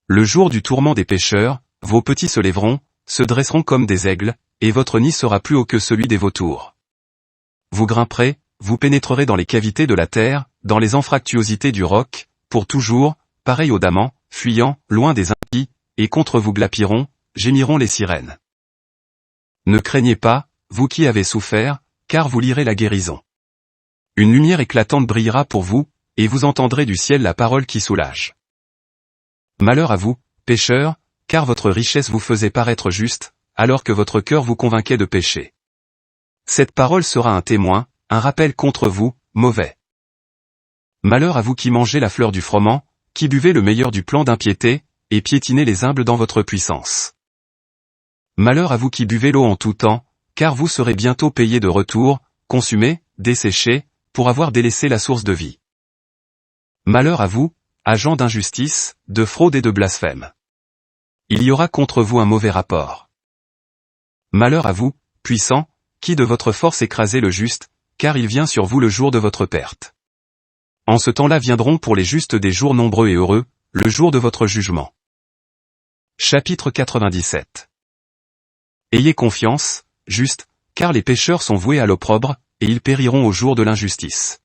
Le jour du tourment des pécheurs, vos petits se lèveront, se dresseront comme des aigles, et votre nid sera plus haut que celui des vautours. Vous grimperez, vous pénétrerez dans les cavités de la terre, dans les anfractuosités du roc, pour toujours, pareil aux damans, fuyant, loin des impies, et contre vous glapiront, gémiront les sirènes. Ne craignez pas, vous qui avez souffert, car vous lirez la guérison. Une lumière éclatante brillera pour vous, et vous entendrez du ciel la parole qui soulage. Malheur à vous, pécheurs, car votre richesse vous faisait paraître juste, alors que votre cœur vous convainquait de pécher. Cette parole sera un témoin, un rappel contre vous, mauvais. Malheur à vous qui mangez la fleur du froment, qui buvez le meilleur du plan d'impiété, et piétinez les humbles dans votre puissance. Malheur à vous qui buvez l'eau en tout temps, car vous serez bientôt payés de retour, consumés, desséchés, pour avoir délaissé la source de vie. Malheur à vous, agents d'injustice, de fraude et de blasphème. Il y aura contre vous un mauvais rapport. Malheur à vous, puissants, qui de votre force écrasez le juste, car il vient sur vous le jour de votre perte. En ce temps-là viendront pour les justes des jours nombreux et heureux, le jour de votre jugement. Chapitre 97. Ayez confiance, justes, car les pécheurs sont voués à l'opprobre, et ils périront au jour de l'injustice.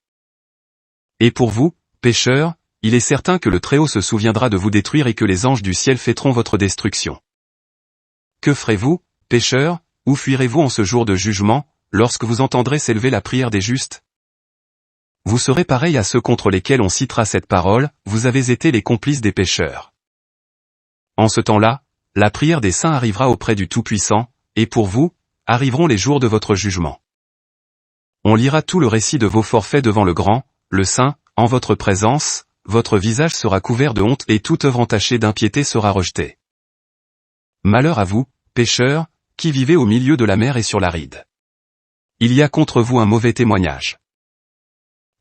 Et pour vous, pécheurs, il est certain que le Très-Haut se souviendra de vous détruire et que les anges du ciel fêteront votre destruction. Que ferez-vous, pécheurs, où fuirez-vous en ce jour de jugement, lorsque vous entendrez s'élever la prière des justes? Vous serez pareils à ceux contre lesquels on citera cette parole, vous avez été les complices des pécheurs. En ce temps-là, la prière des saints arrivera auprès du Tout-Puissant, et pour vous, arriveront les jours de votre jugement. On lira tout le récit de vos forfaits devant le Grand, le Saint, en votre présence, votre visage sera couvert de honte et toute œuvre entachée d'impiété sera rejetée. Malheur à vous, pécheurs, qui vivez au milieu de la mer et sur la ride. Il y a contre vous un mauvais témoignage.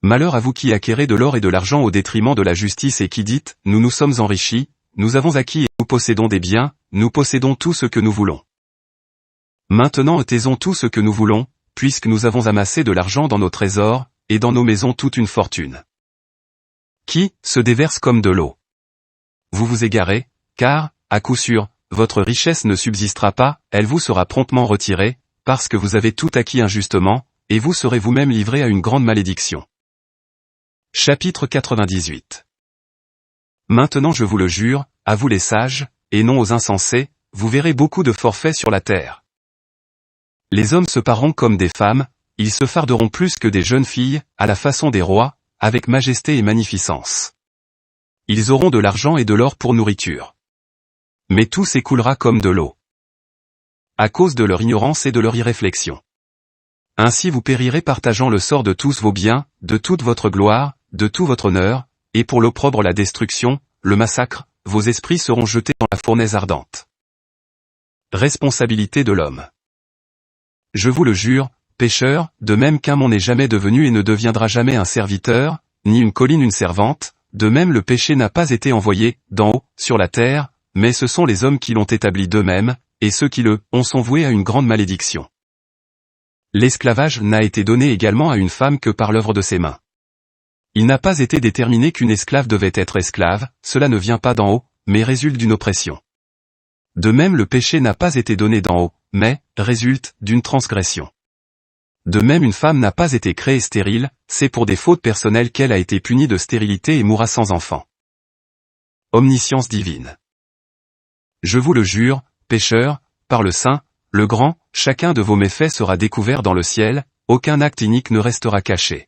Malheur à vous qui acquérez de l'or et de l'argent au détriment de la justice et qui dites, nous nous sommes enrichis, nous avons acquis et nous possédons des biens, nous possédons tout ce que nous voulons. Maintenant taisons tout ce que nous voulons, puisque nous avons amassé de l'argent dans nos trésors, et dans nos maisons toute une fortune. Qui se déverse comme de l'eau. Vous vous égarez, car, à coup sûr, votre richesse ne subsistera pas, elle vous sera promptement retirée, parce que vous avez tout acquis injustement, et vous serez vous-même livrés à une grande malédiction. Chapitre 98. Maintenant je vous le jure, à vous les sages, et non aux insensés, vous verrez beaucoup de forfaits sur la terre. Les hommes se pareront comme des femmes, ils se farderont plus que des jeunes filles, à la façon des rois, avec majesté et magnificence. Ils auront de l'argent et de l'or pour nourriture. Mais tout s'écoulera comme de l'eau. À cause de leur ignorance et de leur irréflexion. Ainsi vous périrez partageant le sort de tous vos biens, de toute votre gloire, de tout votre honneur, et pour l'opprobre la destruction, le massacre, vos esprits seront jetés dans la fournaise ardente. Responsabilité de l'homme. Je vous le jure, pécheurs, de même qu'un mont n'est jamais devenu et ne deviendra jamais un serviteur, ni une colline une servante, de même le péché n'a pas été envoyé, d'en haut, sur la terre, mais ce sont les hommes qui l'ont établi d'eux-mêmes, et ceux qui le ont sont voués à une grande malédiction. L'esclavage n'a été donné également à une femme que par l'œuvre de ses mains. Il n'a pas été déterminé qu'une esclave devait être esclave, cela ne vient pas d'en haut, mais résulte d'une oppression. De même le péché n'a pas été donné d'en haut, mais résulte d'une transgression. De même une femme n'a pas été créée stérile, c'est pour des fautes personnelles qu'elle a été punie de stérilité et mourra sans enfant. Omniscience divine. Je vous le jure, pécheurs, par le Saint, le Grand, chacun de vos méfaits sera découvert dans le ciel, aucun acte inique ne restera caché.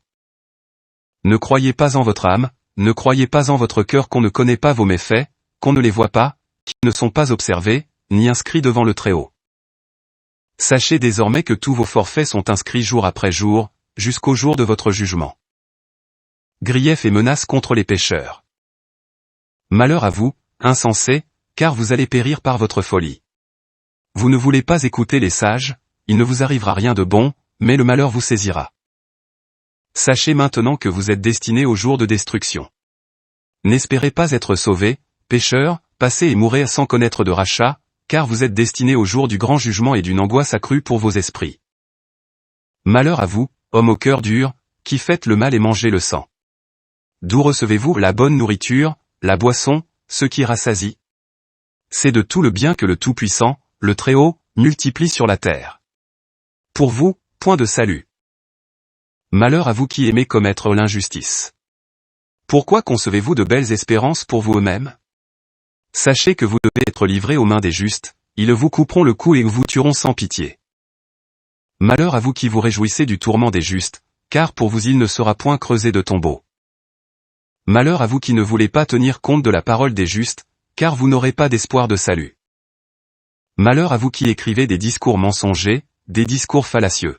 Ne croyez pas en votre âme, ne croyez pas en votre cœur qu'on ne connaît pas vos méfaits, qu'on ne les voit pas, qu'ils ne sont pas observés, ni inscrits devant le Très-Haut. Sachez désormais que tous vos forfaits sont inscrits jour après jour, jusqu'au jour de votre jugement. Griefs et menaces contre les pécheurs. Malheur à vous, insensés, car vous allez périr par votre folie. Vous ne voulez pas écouter les sages, il ne vous arrivera rien de bon, mais le malheur vous saisira. Sachez maintenant que vous êtes destinés au jour de destruction. N'espérez pas être sauvés, pécheurs, passez et mourrez sans connaître de rachat, car vous êtes destinés au jour du grand jugement et d'une angoisse accrue pour vos esprits. Malheur à vous, hommes au cœur dur, qui faites le mal et mangez le sang. D'où recevez-vous la bonne nourriture, la boisson, ce qui rassasie? C'est de tout le bien que le Tout-Puissant, le Très-Haut, multiplie sur la terre. Pour vous, point de salut. Malheur à vous qui aimez commettre l'injustice. Pourquoi concevez-vous de belles espérances pour vous-mêmes? Sachez que vous devez être livrés aux mains des justes, ils vous couperont le cou et vous tueront sans pitié. Malheur à vous qui vous réjouissez du tourment des justes, car pour vous il ne sera point creusé de tombeau. Malheur à vous qui ne voulez pas tenir compte de la parole des justes, car vous n'aurez pas d'espoir de salut. Malheur à vous qui écrivez des discours mensongers, des discours fallacieux.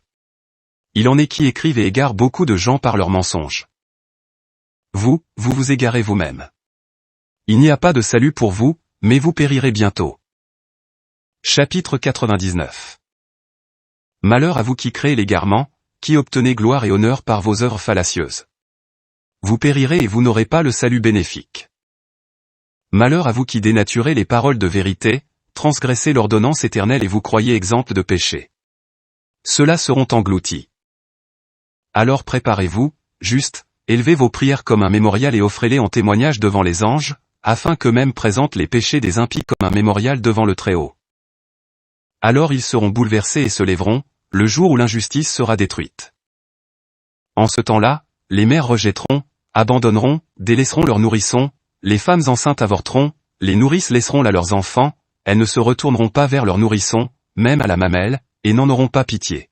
Il en est qui écrivent et égarent beaucoup de gens par leurs mensonges. Vous vous égarez vous-même. Il n'y a pas de salut pour vous, mais vous périrez bientôt. Chapitre 99. Malheur à vous qui créez l'égarement, qui obtenez gloire et honneur par vos œuvres fallacieuses. Vous périrez et vous n'aurez pas le salut bénéfique. Malheur à vous qui dénaturez les paroles de vérité, transgressez l'ordonnance éternelle et vous croyez exempts de péché. Ceux-là seront engloutis. Alors préparez-vous, justes, élevez vos prières comme un mémorial et offrez-les en témoignage devant les anges, afin qu'eux-mêmes présentent les péchés des impies comme un mémorial devant le Très-Haut. Alors ils seront bouleversés et se lèveront, le jour où l'injustice sera détruite. En ce temps-là, les mères rejetteront, abandonneront, délaisseront leurs nourrissons, les femmes enceintes avorteront, les nourrices laisseront là leurs enfants, elles ne se retourneront pas vers leurs nourrissons, même à la mamelle, et n'en auront pas pitié.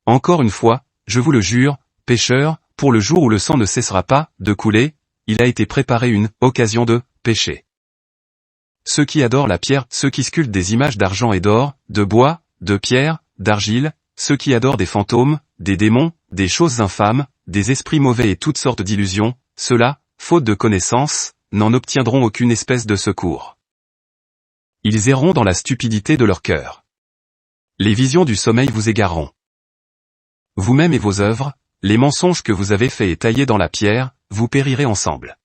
Encore une fois, je vous le jure, pécheurs, pour le jour où le sang ne cessera pas de couler, il a été préparé une occasion de péché. Ceux qui adorent la pierre, ceux qui sculptent des images d'argent et d'or, de bois, de pierre, d'argile, ceux qui adorent des fantômes, des démons, des choses infâmes, des esprits mauvais et toutes sortes d'illusions, ceux-là, faute de connaissance, n'en obtiendront aucune espèce de secours. Ils erreront dans la stupidité de leur cœur. Les visions du sommeil vous égareront. Vous-même et vos œuvres, les mensonges que vous avez faits et taillés dans la pierre, vous périrez ensemble.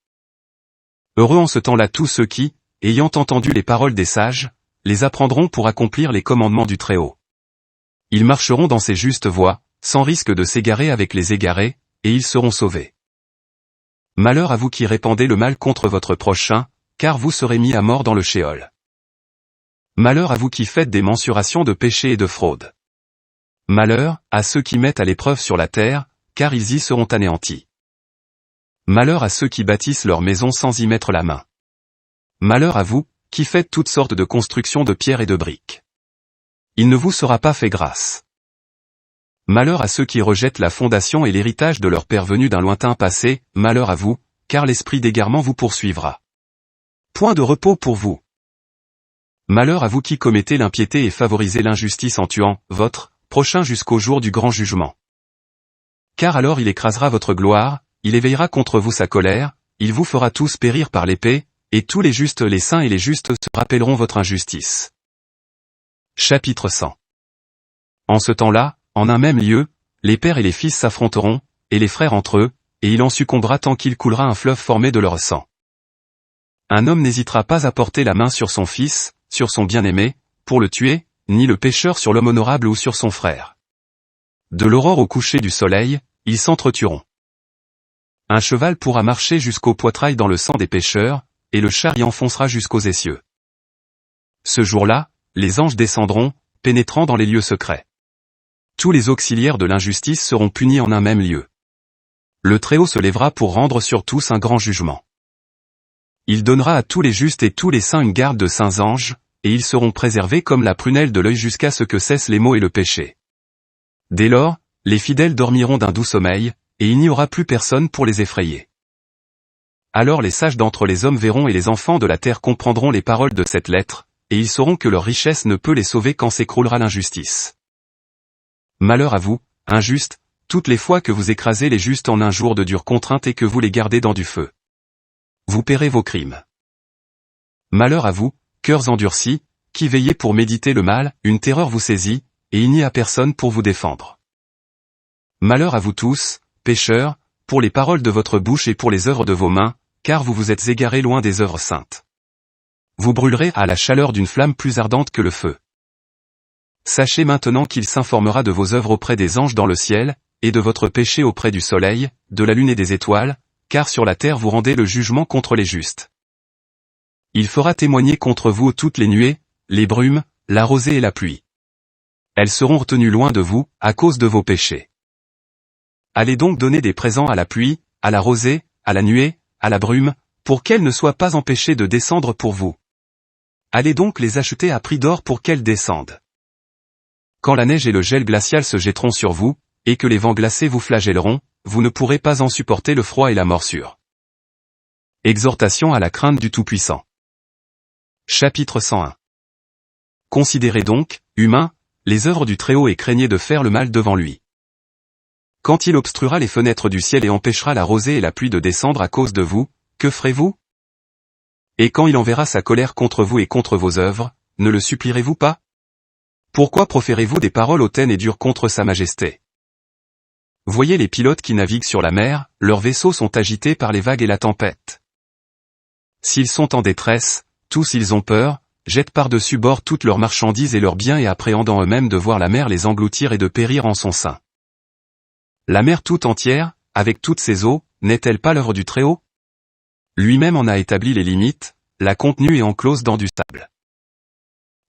Heureux en ce temps-là tous ceux qui, ayant entendu les paroles des sages, les apprendront pour accomplir les commandements du Très-Haut. Ils marcheront dans ces justes voies, sans risque de s'égarer avec les égarés, et ils seront sauvés. Malheur à vous qui répandez le mal contre votre prochain, car vous serez mis à mort dans le Sheol. Malheur à vous qui faites des mensurations de péché et de fraude. Malheur à ceux qui mettent à l'épreuve sur la terre, car ils y seront anéantis. Malheur à ceux qui bâtissent leur maison sans y mettre la main. Malheur à vous, qui faites toutes sortes de constructions de pierres et de briques. Il ne vous sera pas fait grâce. Malheur à ceux qui rejettent la fondation et l'héritage de leur père venu d'un lointain passé, malheur à vous, car l'esprit d'égarement vous poursuivra. Point de repos pour vous. Malheur à vous qui commettez l'impiété et favorisez l'injustice en tuant votre prochain jusqu'au jour du grand jugement. Car alors il écrasera votre gloire, il éveillera contre vous sa colère, il vous fera tous périr par l'épée, et tous les justes, les saints et les justes se rappelleront votre injustice. Chapitre 100. En ce temps-là, en un même lieu, les pères et les fils s'affronteront, et les frères entre eux, et il en succombera tant qu'il coulera un fleuve formé de leur sang. Un homme n'hésitera pas à porter la main sur son fils, sur son bien-aimé, pour le tuer, ni le pécheur sur l'homme honorable ou sur son frère. De l'aurore au coucher du soleil, ils s'entretueront. Un cheval pourra marcher jusqu'au poitrail dans le sang des pécheurs, et le char y enfoncera jusqu'aux essieux. Ce jour-là, les anges descendront, pénétrant dans les lieux secrets. Tous les auxiliaires de l'injustice seront punis en un même lieu. Le Très-Haut se lèvera pour rendre sur tous un grand jugement. Il donnera à tous les justes et tous les saints une garde de saints anges, et ils seront préservés comme la prunelle de l'œil jusqu'à ce que cessent les maux et le péché. Dès lors, les fidèles dormiront d'un doux sommeil, et il n'y aura plus personne pour les effrayer. Alors les sages d'entre les hommes verront et les enfants de la terre comprendront les paroles de cette lettre, et ils sauront que leur richesse ne peut les sauver quand s'écroulera l'injustice. Malheur à vous, injustes, toutes les fois que vous écrasez les justes en un jour de dure contrainte et que vous les gardez dans du feu. Vous paierez vos crimes. Malheur à vous, cœurs endurcis, qui veillez pour méditer le mal, une terreur vous saisit, et il n'y a personne pour vous défendre. Malheur à vous tous, pécheurs, pour les paroles de votre bouche et pour les œuvres de vos mains, car vous vous êtes égarés loin des œuvres saintes. Vous brûlerez à la chaleur d'une flamme plus ardente que le feu. Sachez maintenant qu'il s'informera de vos œuvres auprès des anges dans le ciel, et de votre péché auprès du soleil, de la lune et des étoiles, car sur la terre vous rendez le jugement contre les justes. Il fera témoigner contre vous toutes les nuées, les brumes, la rosée et la pluie. Elles seront retenues loin de vous, à cause de vos péchés. Allez donc donner des présents à la pluie, à la rosée, à la nuée, à la brume, pour qu'elles ne soient pas empêchées de descendre pour vous. Allez donc les acheter à prix d'or pour qu'elles descendent. Quand la neige et le gel glacial se jetteront sur vous, et que les vents glacés vous flagelleront, vous ne pourrez pas en supporter le froid et la morsure. Exhortation à la crainte du Tout-Puissant. Chapitre 101. Considérez donc, humains, les œuvres du Très-Haut et craignez de faire le mal devant lui. Quand il obstruera les fenêtres du ciel et empêchera la rosée et la pluie de descendre à cause de vous, que ferez-vous? Et quand il enverra sa colère contre vous et contre vos œuvres, ne le supplierez-vous pas? Pourquoi proférez-vous des paroles hautaines et dures contre sa majesté? Voyez les pilotes qui naviguent sur la mer, leurs vaisseaux sont agités par les vagues et la tempête. S'ils sont en détresse, tous ils ont peur, jettent par-dessus bord toutes leurs marchandises et leurs biens et appréhendant eux-mêmes de voir la mer les engloutir et de périr en son sein. La mer tout entière, avec toutes ses eaux, n'est-elle pas l'œuvre du Très-Haut? Lui-même en a établi les limites, l'a contenue et enclose dans du sable.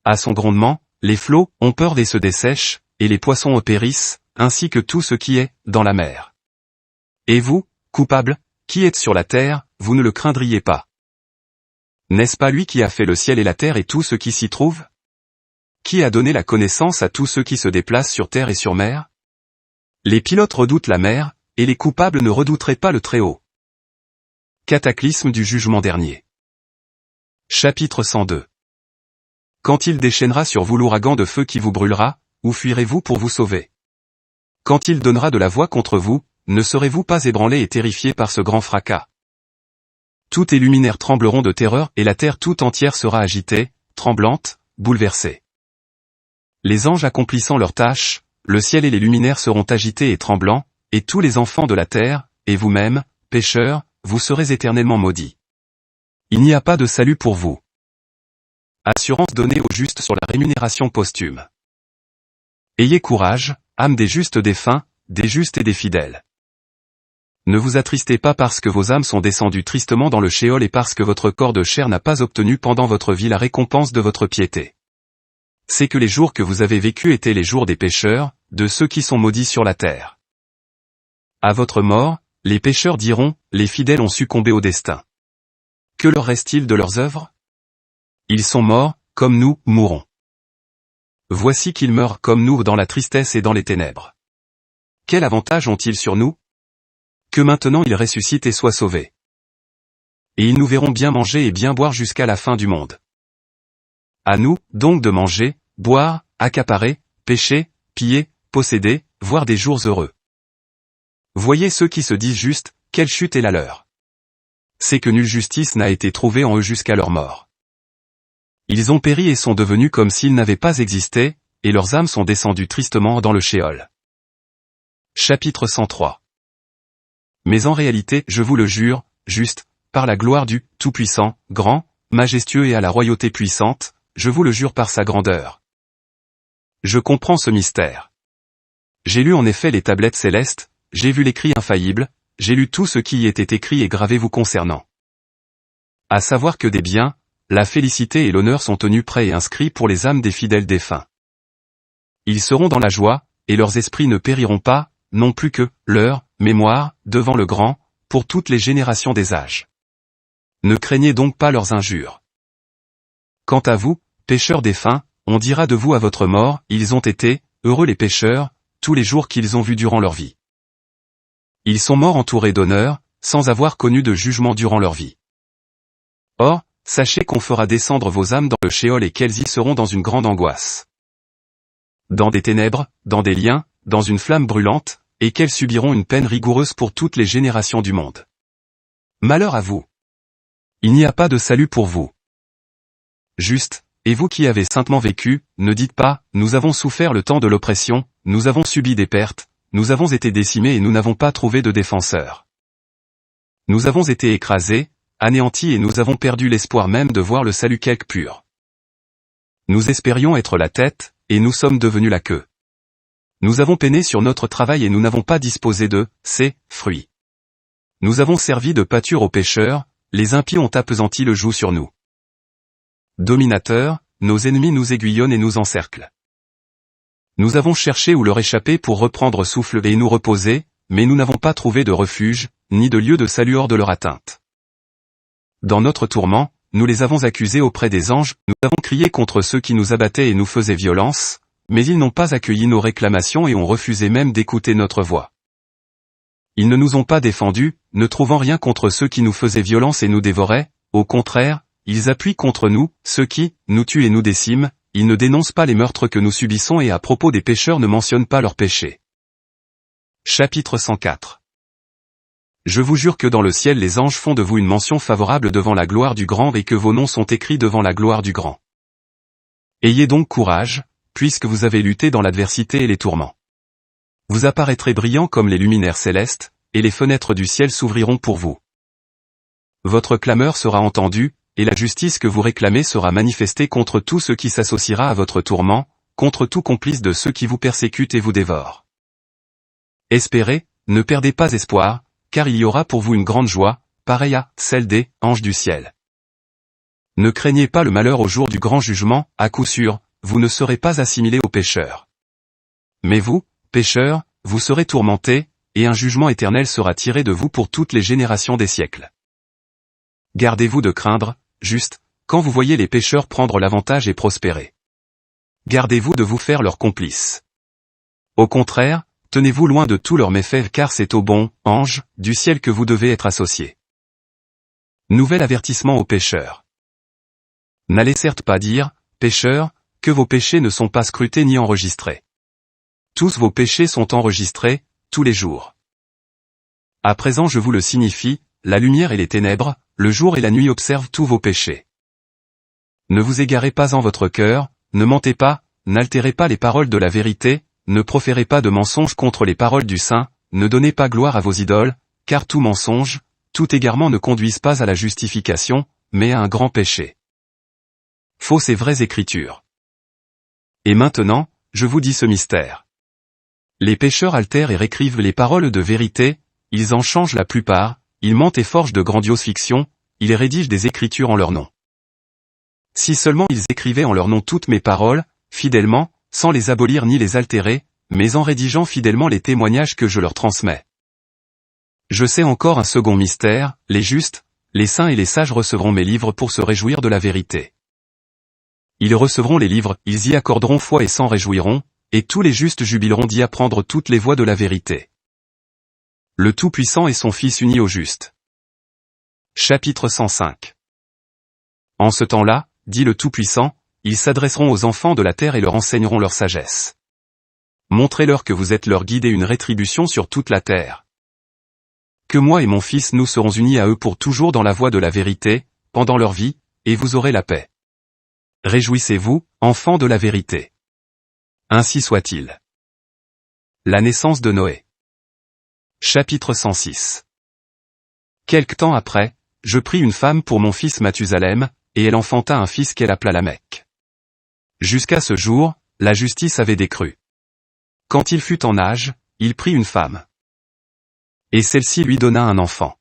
À son grondement, les flots ont peur et se dessèchent, et les poissons périssent, ainsi que tout ce qui est dans la mer. Et vous, coupables, qui êtes sur la terre, vous ne le craindriez pas. N'est-ce pas lui qui a fait le ciel et la terre et tout ce qui s'y trouve? Qui a donné la connaissance à tous ceux qui se déplacent sur terre et sur mer? Les pilotes redoutent la mer, et les coupables ne redouteraient pas le Très-Haut. Cataclysme du jugement dernier. Chapitre 102. Quand il déchaînera sur vous l'ouragan de feu qui vous brûlera, où fuirez-vous pour vous sauver? Quand il donnera de la voix contre vous, ne serez-vous pas ébranlés et terrifiés par ce grand fracas? Tous les luminaires trembleront de terreur et la terre tout entière sera agitée, tremblante, bouleversée. Les anges accomplissant leurs tâches, le ciel et les luminaires seront agités et tremblants, et tous les enfants de la terre, et vous-mêmes, pécheurs, vous serez éternellement maudits. Il n'y a pas de salut pour vous. Assurance donnée aux justes sur la rémunération posthume. Ayez courage, âmes des justes défunts, des justes et des fidèles. Ne vous attristez pas parce que vos âmes sont descendues tristement dans le Sheol et parce que votre corps de chair n'a pas obtenu pendant votre vie la récompense de votre piété. C'est que les jours que vous avez vécus étaient les jours des pécheurs, de ceux qui sont maudits sur la terre. À votre mort, les pécheurs diront, les fidèles ont succombé au destin. Que leur reste-t-il de leurs œuvres? Ils sont morts, comme nous, mourrons. Voici qu'ils meurent comme nous dans la tristesse et dans les ténèbres. Quel avantage ont-ils sur nous? Que maintenant ils ressuscitent et soient sauvés. Et ils nous verront bien manger et bien boire jusqu'à la fin du monde. À nous, donc de manger, boire, accaparer, pêcher, piller, posséder, voir des jours heureux. Voyez ceux qui se disent justes, quelle chute est la leur. C'est que nulle justice n'a été trouvée en eux jusqu'à leur mort. Ils ont péri et sont devenus comme s'ils n'avaient pas existé, et leurs âmes sont descendues tristement dans le Sheol. Chapitre 103. Mais en réalité, je vous le jure, juste, par la gloire du Tout-Puissant, grand, majestueux et à la royauté puissante, je vous le jure par sa grandeur. Je comprends ce mystère. J'ai lu en effet les tablettes célestes, j'ai vu l'écrit infaillible, j'ai lu tout ce qui y était écrit et gravé vous concernant. À savoir que des biens, la félicité et l'honneur sont tenus prêts et inscrits pour les âmes des fidèles défunts. Ils seront dans la joie, et leurs esprits ne périront pas, non plus que leur mémoire, devant le grand, pour toutes les générations des âges. Ne craignez donc pas leurs injures. Quant à vous, pécheurs défunts, on dira de vous à votre mort, ils ont été, heureux les pécheurs, tous les jours qu'ils ont vus durant leur vie. Ils sont morts entourés d'honneur, sans avoir connu de jugement durant leur vie. Or, sachez qu'on fera descendre vos âmes dans le Sheol et qu'elles y seront dans une grande angoisse. Dans des ténèbres, dans des liens, dans une flamme brûlante, et qu'elles subiront une peine rigoureuse pour toutes les générations du monde. Malheur à vous. Il n'y a pas de salut pour vous. Juste, et vous qui avez saintement vécu, ne dites pas, nous avons souffert le temps de l'oppression, nous avons subi des pertes, nous avons été décimés et nous n'avons pas trouvé de défenseur. Nous avons été écrasés, anéantis et nous avons perdu l'espoir même de voir le salut quelque pur. Nous espérions être la tête, et nous sommes devenus la queue. Nous avons peiné sur notre travail et nous n'avons pas disposé de ses fruits. Nous avons servi de pâture aux pécheurs, les impies ont appesanti le joug sur nous. Dominateurs, nos ennemis nous aiguillonnent et nous encerclent. Nous avons cherché où leur échapper pour reprendre souffle et nous reposer, mais nous n'avons pas trouvé de refuge, ni de lieu de salut hors de leur atteinte. Dans notre tourment, nous les avons accusés auprès des anges, nous avons crié contre ceux qui nous abattaient et nous faisaient violence, mais ils n'ont pas accueilli nos réclamations et ont refusé même d'écouter notre voix. Ils ne nous ont pas défendus, ne trouvant rien contre ceux qui nous faisaient violence et nous dévoraient, au contraire, ils appuient contre nous, ceux qui, nous tuent et nous déciment, ils ne dénoncent pas les meurtres que nous subissons et à propos des pécheurs ne mentionnent pas leurs péchés. Chapitre 104. Je vous jure que dans le ciel les anges font de vous une mention favorable devant la gloire du Grand et que vos noms sont écrits devant la gloire du Grand. Ayez donc courage, puisque vous avez lutté dans l'adversité et les tourments. Vous apparaîtrez brillants comme les luminaires célestes, et les fenêtres du ciel s'ouvriront pour vous. Votre clameur sera entendue, et la justice que vous réclamez sera manifestée contre tout ce qui s'associera à votre tourment, contre tout complice de ceux qui vous persécutent et vous dévorent. Espérez, ne perdez pas espoir, car il y aura pour vous une grande joie, pareille à celle des anges du ciel. Ne craignez pas le malheur au jour du grand jugement, à coup sûr, vous ne serez pas assimilés aux pécheurs. Mais vous, pécheurs, vous serez tourmentés, et un jugement éternel sera tiré de vous pour toutes les générations des siècles. Gardez-vous de craindre, juste, quand vous voyez les pécheurs prendre l'avantage et prospérer. Gardez-vous de vous faire leurs complices. Au contraire, tenez-vous loin de tous leurs méfaits car c'est aux bons anges du ciel que vous devez être associés. Nouvel avertissement aux pécheurs. N'allez certes pas dire, pécheurs, que vos péchés ne sont pas scrutés ni enregistrés. Tous vos péchés sont enregistrés, tous les jours. À présent je vous le signifie, la lumière et les ténèbres, le jour et la nuit observent tous vos péchés. Ne vous égarez pas en votre cœur, ne mentez pas, n'altérez pas les paroles de la vérité, ne proférez pas de mensonges contre les paroles du saint, ne donnez pas gloire à vos idoles, car tout mensonge, tout égarement ne conduisent pas à la justification, mais à un grand péché. Fausses et vraies écritures. Et maintenant, je vous dis ce mystère. Les pécheurs altèrent et réécrivent les paroles de vérité, ils en changent la plupart, ils mentent et forgent de grandioses fictions, ils rédigent des écritures en leur nom. Si seulement ils écrivaient en leur nom toutes mes paroles, fidèlement, sans les abolir ni les altérer, mais en rédigeant fidèlement les témoignages que je leur transmets. Je sais encore un second mystère, les justes, les saints et les sages recevront mes livres pour se réjouir de la vérité. Ils recevront les livres, ils y accorderont foi et s'en réjouiront, et tous les justes jubileront d'y apprendre toutes les voies de la vérité. Le Tout-Puissant et son Fils unis au juste. Chapitre 105. En ce temps-là, dit le Tout-Puissant, ils s'adresseront aux enfants de la terre et leur enseigneront leur sagesse. Montrez-leur que vous êtes leur guide et une rétribution sur toute la terre. Que moi et mon Fils nous serons unis à eux pour toujours dans la voie de la vérité, pendant leur vie, et vous aurez la paix. Réjouissez-vous, enfants de la vérité. Ainsi soit-il. La naissance de Noé. Chapitre 106. Quelque temps après, je pris une femme pour mon fils Mathusalem, et elle enfanta un fils qu'elle appela Lamech. Jusqu'à ce jour, la justice avait décru. Quand il fut en âge, il prit une femme. Et celle-ci lui donna un enfant.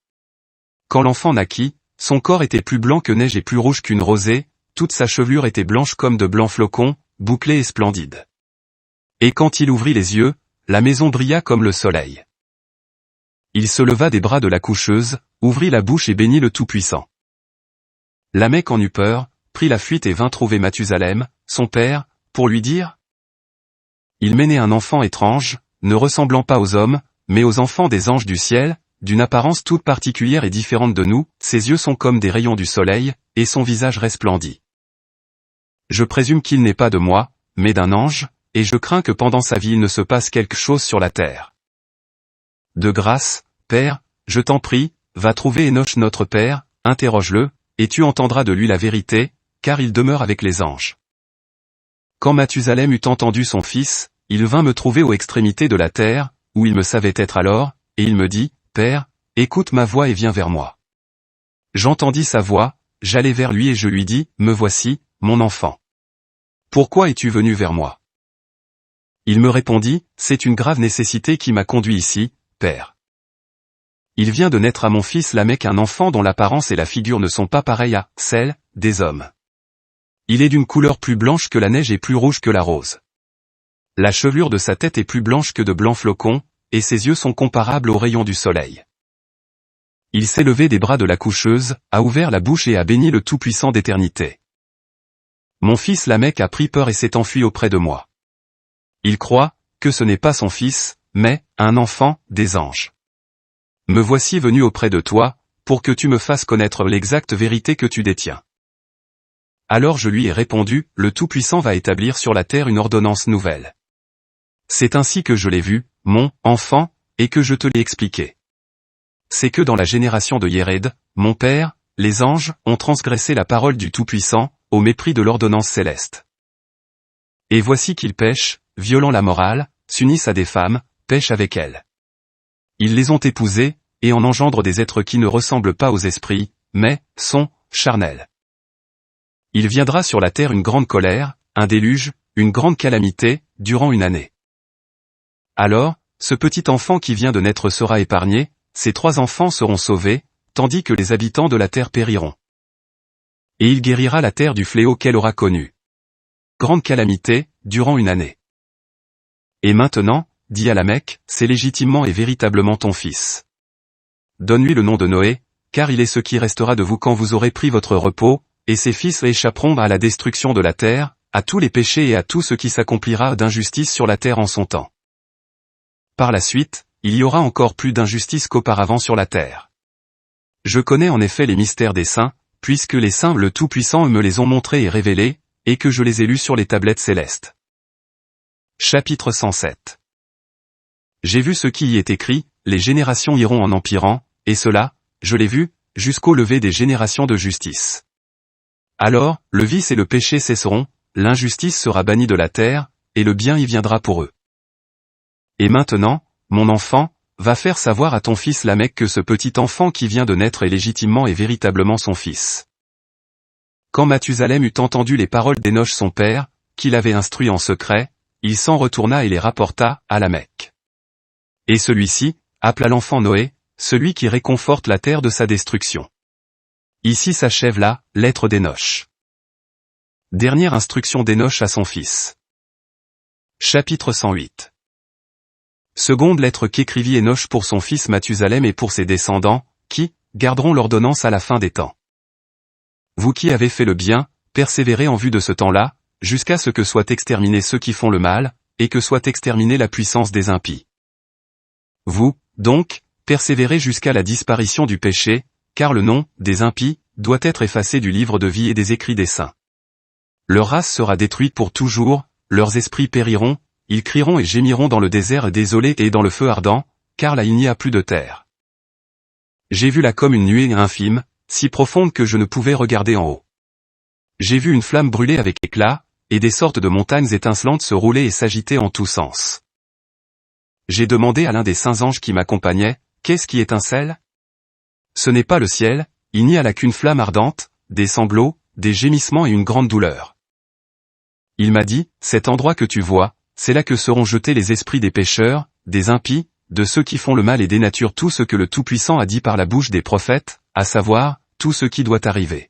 Quand l'enfant naquit, son corps était plus blanc que neige et plus rouge qu'une rosée, toute sa chevelure était blanche comme de blancs flocons, bouclée et splendide. Et quand il ouvrit les yeux, la maison brilla comme le soleil. Il se leva des bras de la coucheuse, ouvrit la bouche et bénit le Tout-Puissant. Lamech en eut peur, prit la fuite et vint trouver Mathusalem, son père, pour lui dire : Il m'est né un enfant étrange, ne ressemblant pas aux hommes, mais aux enfants des anges du ciel, d'une apparence toute particulière et différente de nous, ses yeux sont comme des rayons du soleil, et son visage resplendit. Je présume qu'il n'est pas de moi, mais d'un ange, et je crains que pendant sa vie il ne se passe quelque chose sur la terre. De grâce, Père, je t'en prie, va trouver Enoch notre Père, interroge-le, et tu entendras de lui la vérité, car il demeure avec les anges. Quand Mathusalem eut entendu son fils, il vint me trouver aux extrémités de la terre, où il me savait être alors, et il me dit, Père, écoute ma voix et viens vers moi. J'entendis sa voix, j'allai vers lui et je lui dis, me voici, mon enfant. Pourquoi es-tu venu vers moi? Il me répondit, c'est une grave nécessité qui m'a conduit ici, Père. Il vient de naître à mon fils Lamech un enfant dont l'apparence et la figure ne sont pas pareilles à celles des hommes. Il est d'une couleur plus blanche que la neige et plus rouge que la rose. La chevelure de sa tête est plus blanche que de blancs flocons, et ses yeux sont comparables aux rayons du soleil. Il s'est levé des bras de la coucheuse, a ouvert la bouche et a béni le Tout-Puissant d'éternité. Mon fils Lamech a pris peur et s'est enfui auprès de moi. Il croit que ce n'est pas son fils, mais un enfant des anges. Me voici venu auprès de toi, pour que tu me fasses connaître l'exacte vérité que tu détiens. Alors je lui ai répondu, le Tout-Puissant va établir sur la terre une ordonnance nouvelle. C'est ainsi que je l'ai vu, mon enfant, et que je te l'ai expliqué. C'est que dans la génération de Yéred, mon père, les anges ont transgressé la parole du Tout-Puissant, au mépris de l'ordonnance céleste. Et voici qu'ils pêchent, violant la morale, s'unissent à des femmes, pêchent avec elles. Ils les ont épousées, et en engendrent des êtres qui ne ressemblent pas aux esprits, mais sont charnels. Il viendra sur la terre une grande colère, un déluge, une grande calamité, durant une année. Alors, ce petit enfant qui vient de naître sera épargné, ces 3 enfants seront sauvés, tandis que les habitants de la terre périront. Et il guérira la terre du fléau qu'elle aura connu. Grande calamité, durant une année. Et maintenant, dit à Lamech, c'est légitimement et véritablement ton fils. Donne-lui le nom de Noé, car il est ce qui restera de vous quand vous aurez pris votre repos, et ses fils échapperont à la destruction de la terre, à tous les péchés et à tout ce qui s'accomplira d'injustice sur la terre en son temps. Par la suite, il y aura encore plus d'injustice qu'auparavant sur la terre. Je connais en effet les mystères des saints, puisque les saints le Tout-Puissant me les ont montrés et révélés, et que je les ai lus sur les tablettes célestes. Chapitre 107. J'ai vu ce qui y est écrit, les générations iront en empirant, et cela, je l'ai vu, jusqu'au lever des générations de justice. Alors, le vice et le péché cesseront, l'injustice sera bannie de la terre, et le bien y viendra pour eux. Et maintenant, mon enfant, va faire savoir à ton fils Lamech que ce petit enfant qui vient de naître est légitimement et véritablement son fils. Quand Mathusalem eut entendu les paroles d'Énoch son père, qu'il avait instruit en secret, il s'en retourna et les rapporta à Lamech. Et celui-ci appela l'enfant Noé, celui qui réconforte la terre de sa destruction. Ici s'achève la lettre d'Énoch. Dernière instruction d'Énoch à son fils. Chapitre 108. Seconde lettre qu'écrivit Énoch pour son fils Mathusalem et pour ses descendants, qui garderont l'ordonnance à la fin des temps. Vous qui avez fait le bien, persévérez en vue de ce temps-là, jusqu'à ce que soient exterminés ceux qui font le mal, et que soit exterminée la puissance des impies. Vous, donc, persévérez jusqu'à la disparition du péché, car le nom des impies doit être effacé du livre de vie et des écrits des saints. Leur race sera détruite pour toujours, leurs esprits périront, ils crieront et gémiront dans le désert désolé et dans le feu ardent, car là il n'y a plus de terre. J'ai vu là comme une nuée infime, si profonde que je ne pouvais regarder en haut. J'ai vu une flamme brûler avec éclat, et des sortes de montagnes étincelantes se rouler et s'agiter en tous sens. J'ai demandé à l'un des saints anges qui m'accompagnait, qu'est-ce qui étincelle? Ce n'est pas le ciel, il n'y a là qu'une flamme ardente, des sanglots, des gémissements et une grande douleur. Il m'a dit, cet endroit que tu vois, c'est là que seront jetés les esprits des pécheurs, des impies, de ceux qui font le mal et dénaturent tout ce que le Tout-Puissant a dit par la bouche des prophètes, à savoir, tout ce qui doit arriver.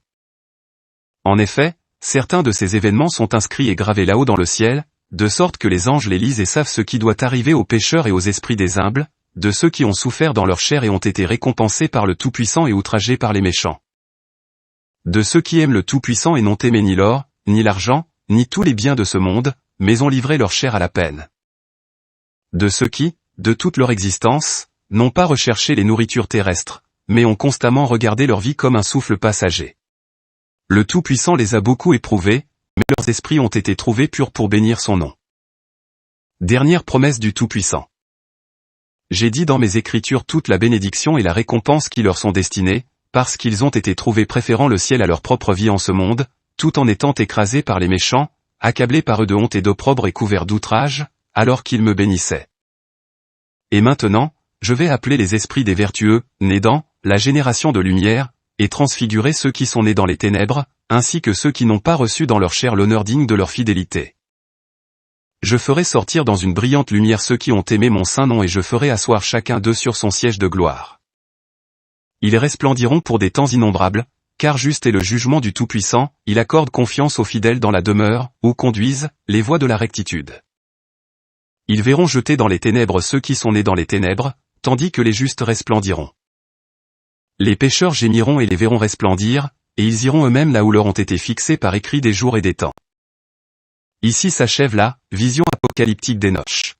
En effet, certains de ces événements sont inscrits et gravés là-haut dans le ciel, de sorte que les anges les lisent et savent ce qui doit arriver aux pécheurs et aux esprits des humbles, de ceux qui ont souffert dans leur chair et ont été récompensés par le Tout-Puissant et outragés par les méchants. De ceux qui aiment le Tout-Puissant et n'ont aimé ni l'or, ni l'argent, ni tous les biens de ce monde, mais ont livré leur chair à la peine. De ceux qui, de toute leur existence, n'ont pas recherché les nourritures terrestres, mais ont constamment regardé leur vie comme un souffle passager. Le Tout-Puissant les a beaucoup éprouvés, mais leurs esprits ont été trouvés purs pour bénir son nom. Dernière promesse du Tout-Puissant. J'ai dit dans mes écritures toute la bénédiction et la récompense qui leur sont destinées, parce qu'ils ont été trouvés préférant le ciel à leur propre vie en ce monde, tout en étant écrasés par les méchants, accablés par eux de honte et d'opprobre et couverts d'outrage, alors qu'ils me bénissaient. Et maintenant, je vais appeler les esprits des vertueux, nés dans la génération de lumière, et transfigurer ceux qui sont nés dans les ténèbres, ainsi que ceux qui n'ont pas reçu dans leur chair l'honneur digne de leur fidélité. Je ferai sortir dans une brillante lumière ceux qui ont aimé mon saint nom et je ferai asseoir chacun d'eux sur son siège de gloire. Ils resplendiront pour des temps innombrables, car juste est le jugement du Tout-Puissant, il accorde confiance aux fidèles dans la demeure, où conduisent les voies de la rectitude. Ils verront jeter dans les ténèbres ceux qui sont nés dans les ténèbres, tandis que les justes resplendiront. Les pécheurs gémiront et les verront resplendir, et ils iront eux-mêmes là où leur ont été fixés par écrit des jours et des temps. Ici s'achève la vision apocalyptique d'Énoch.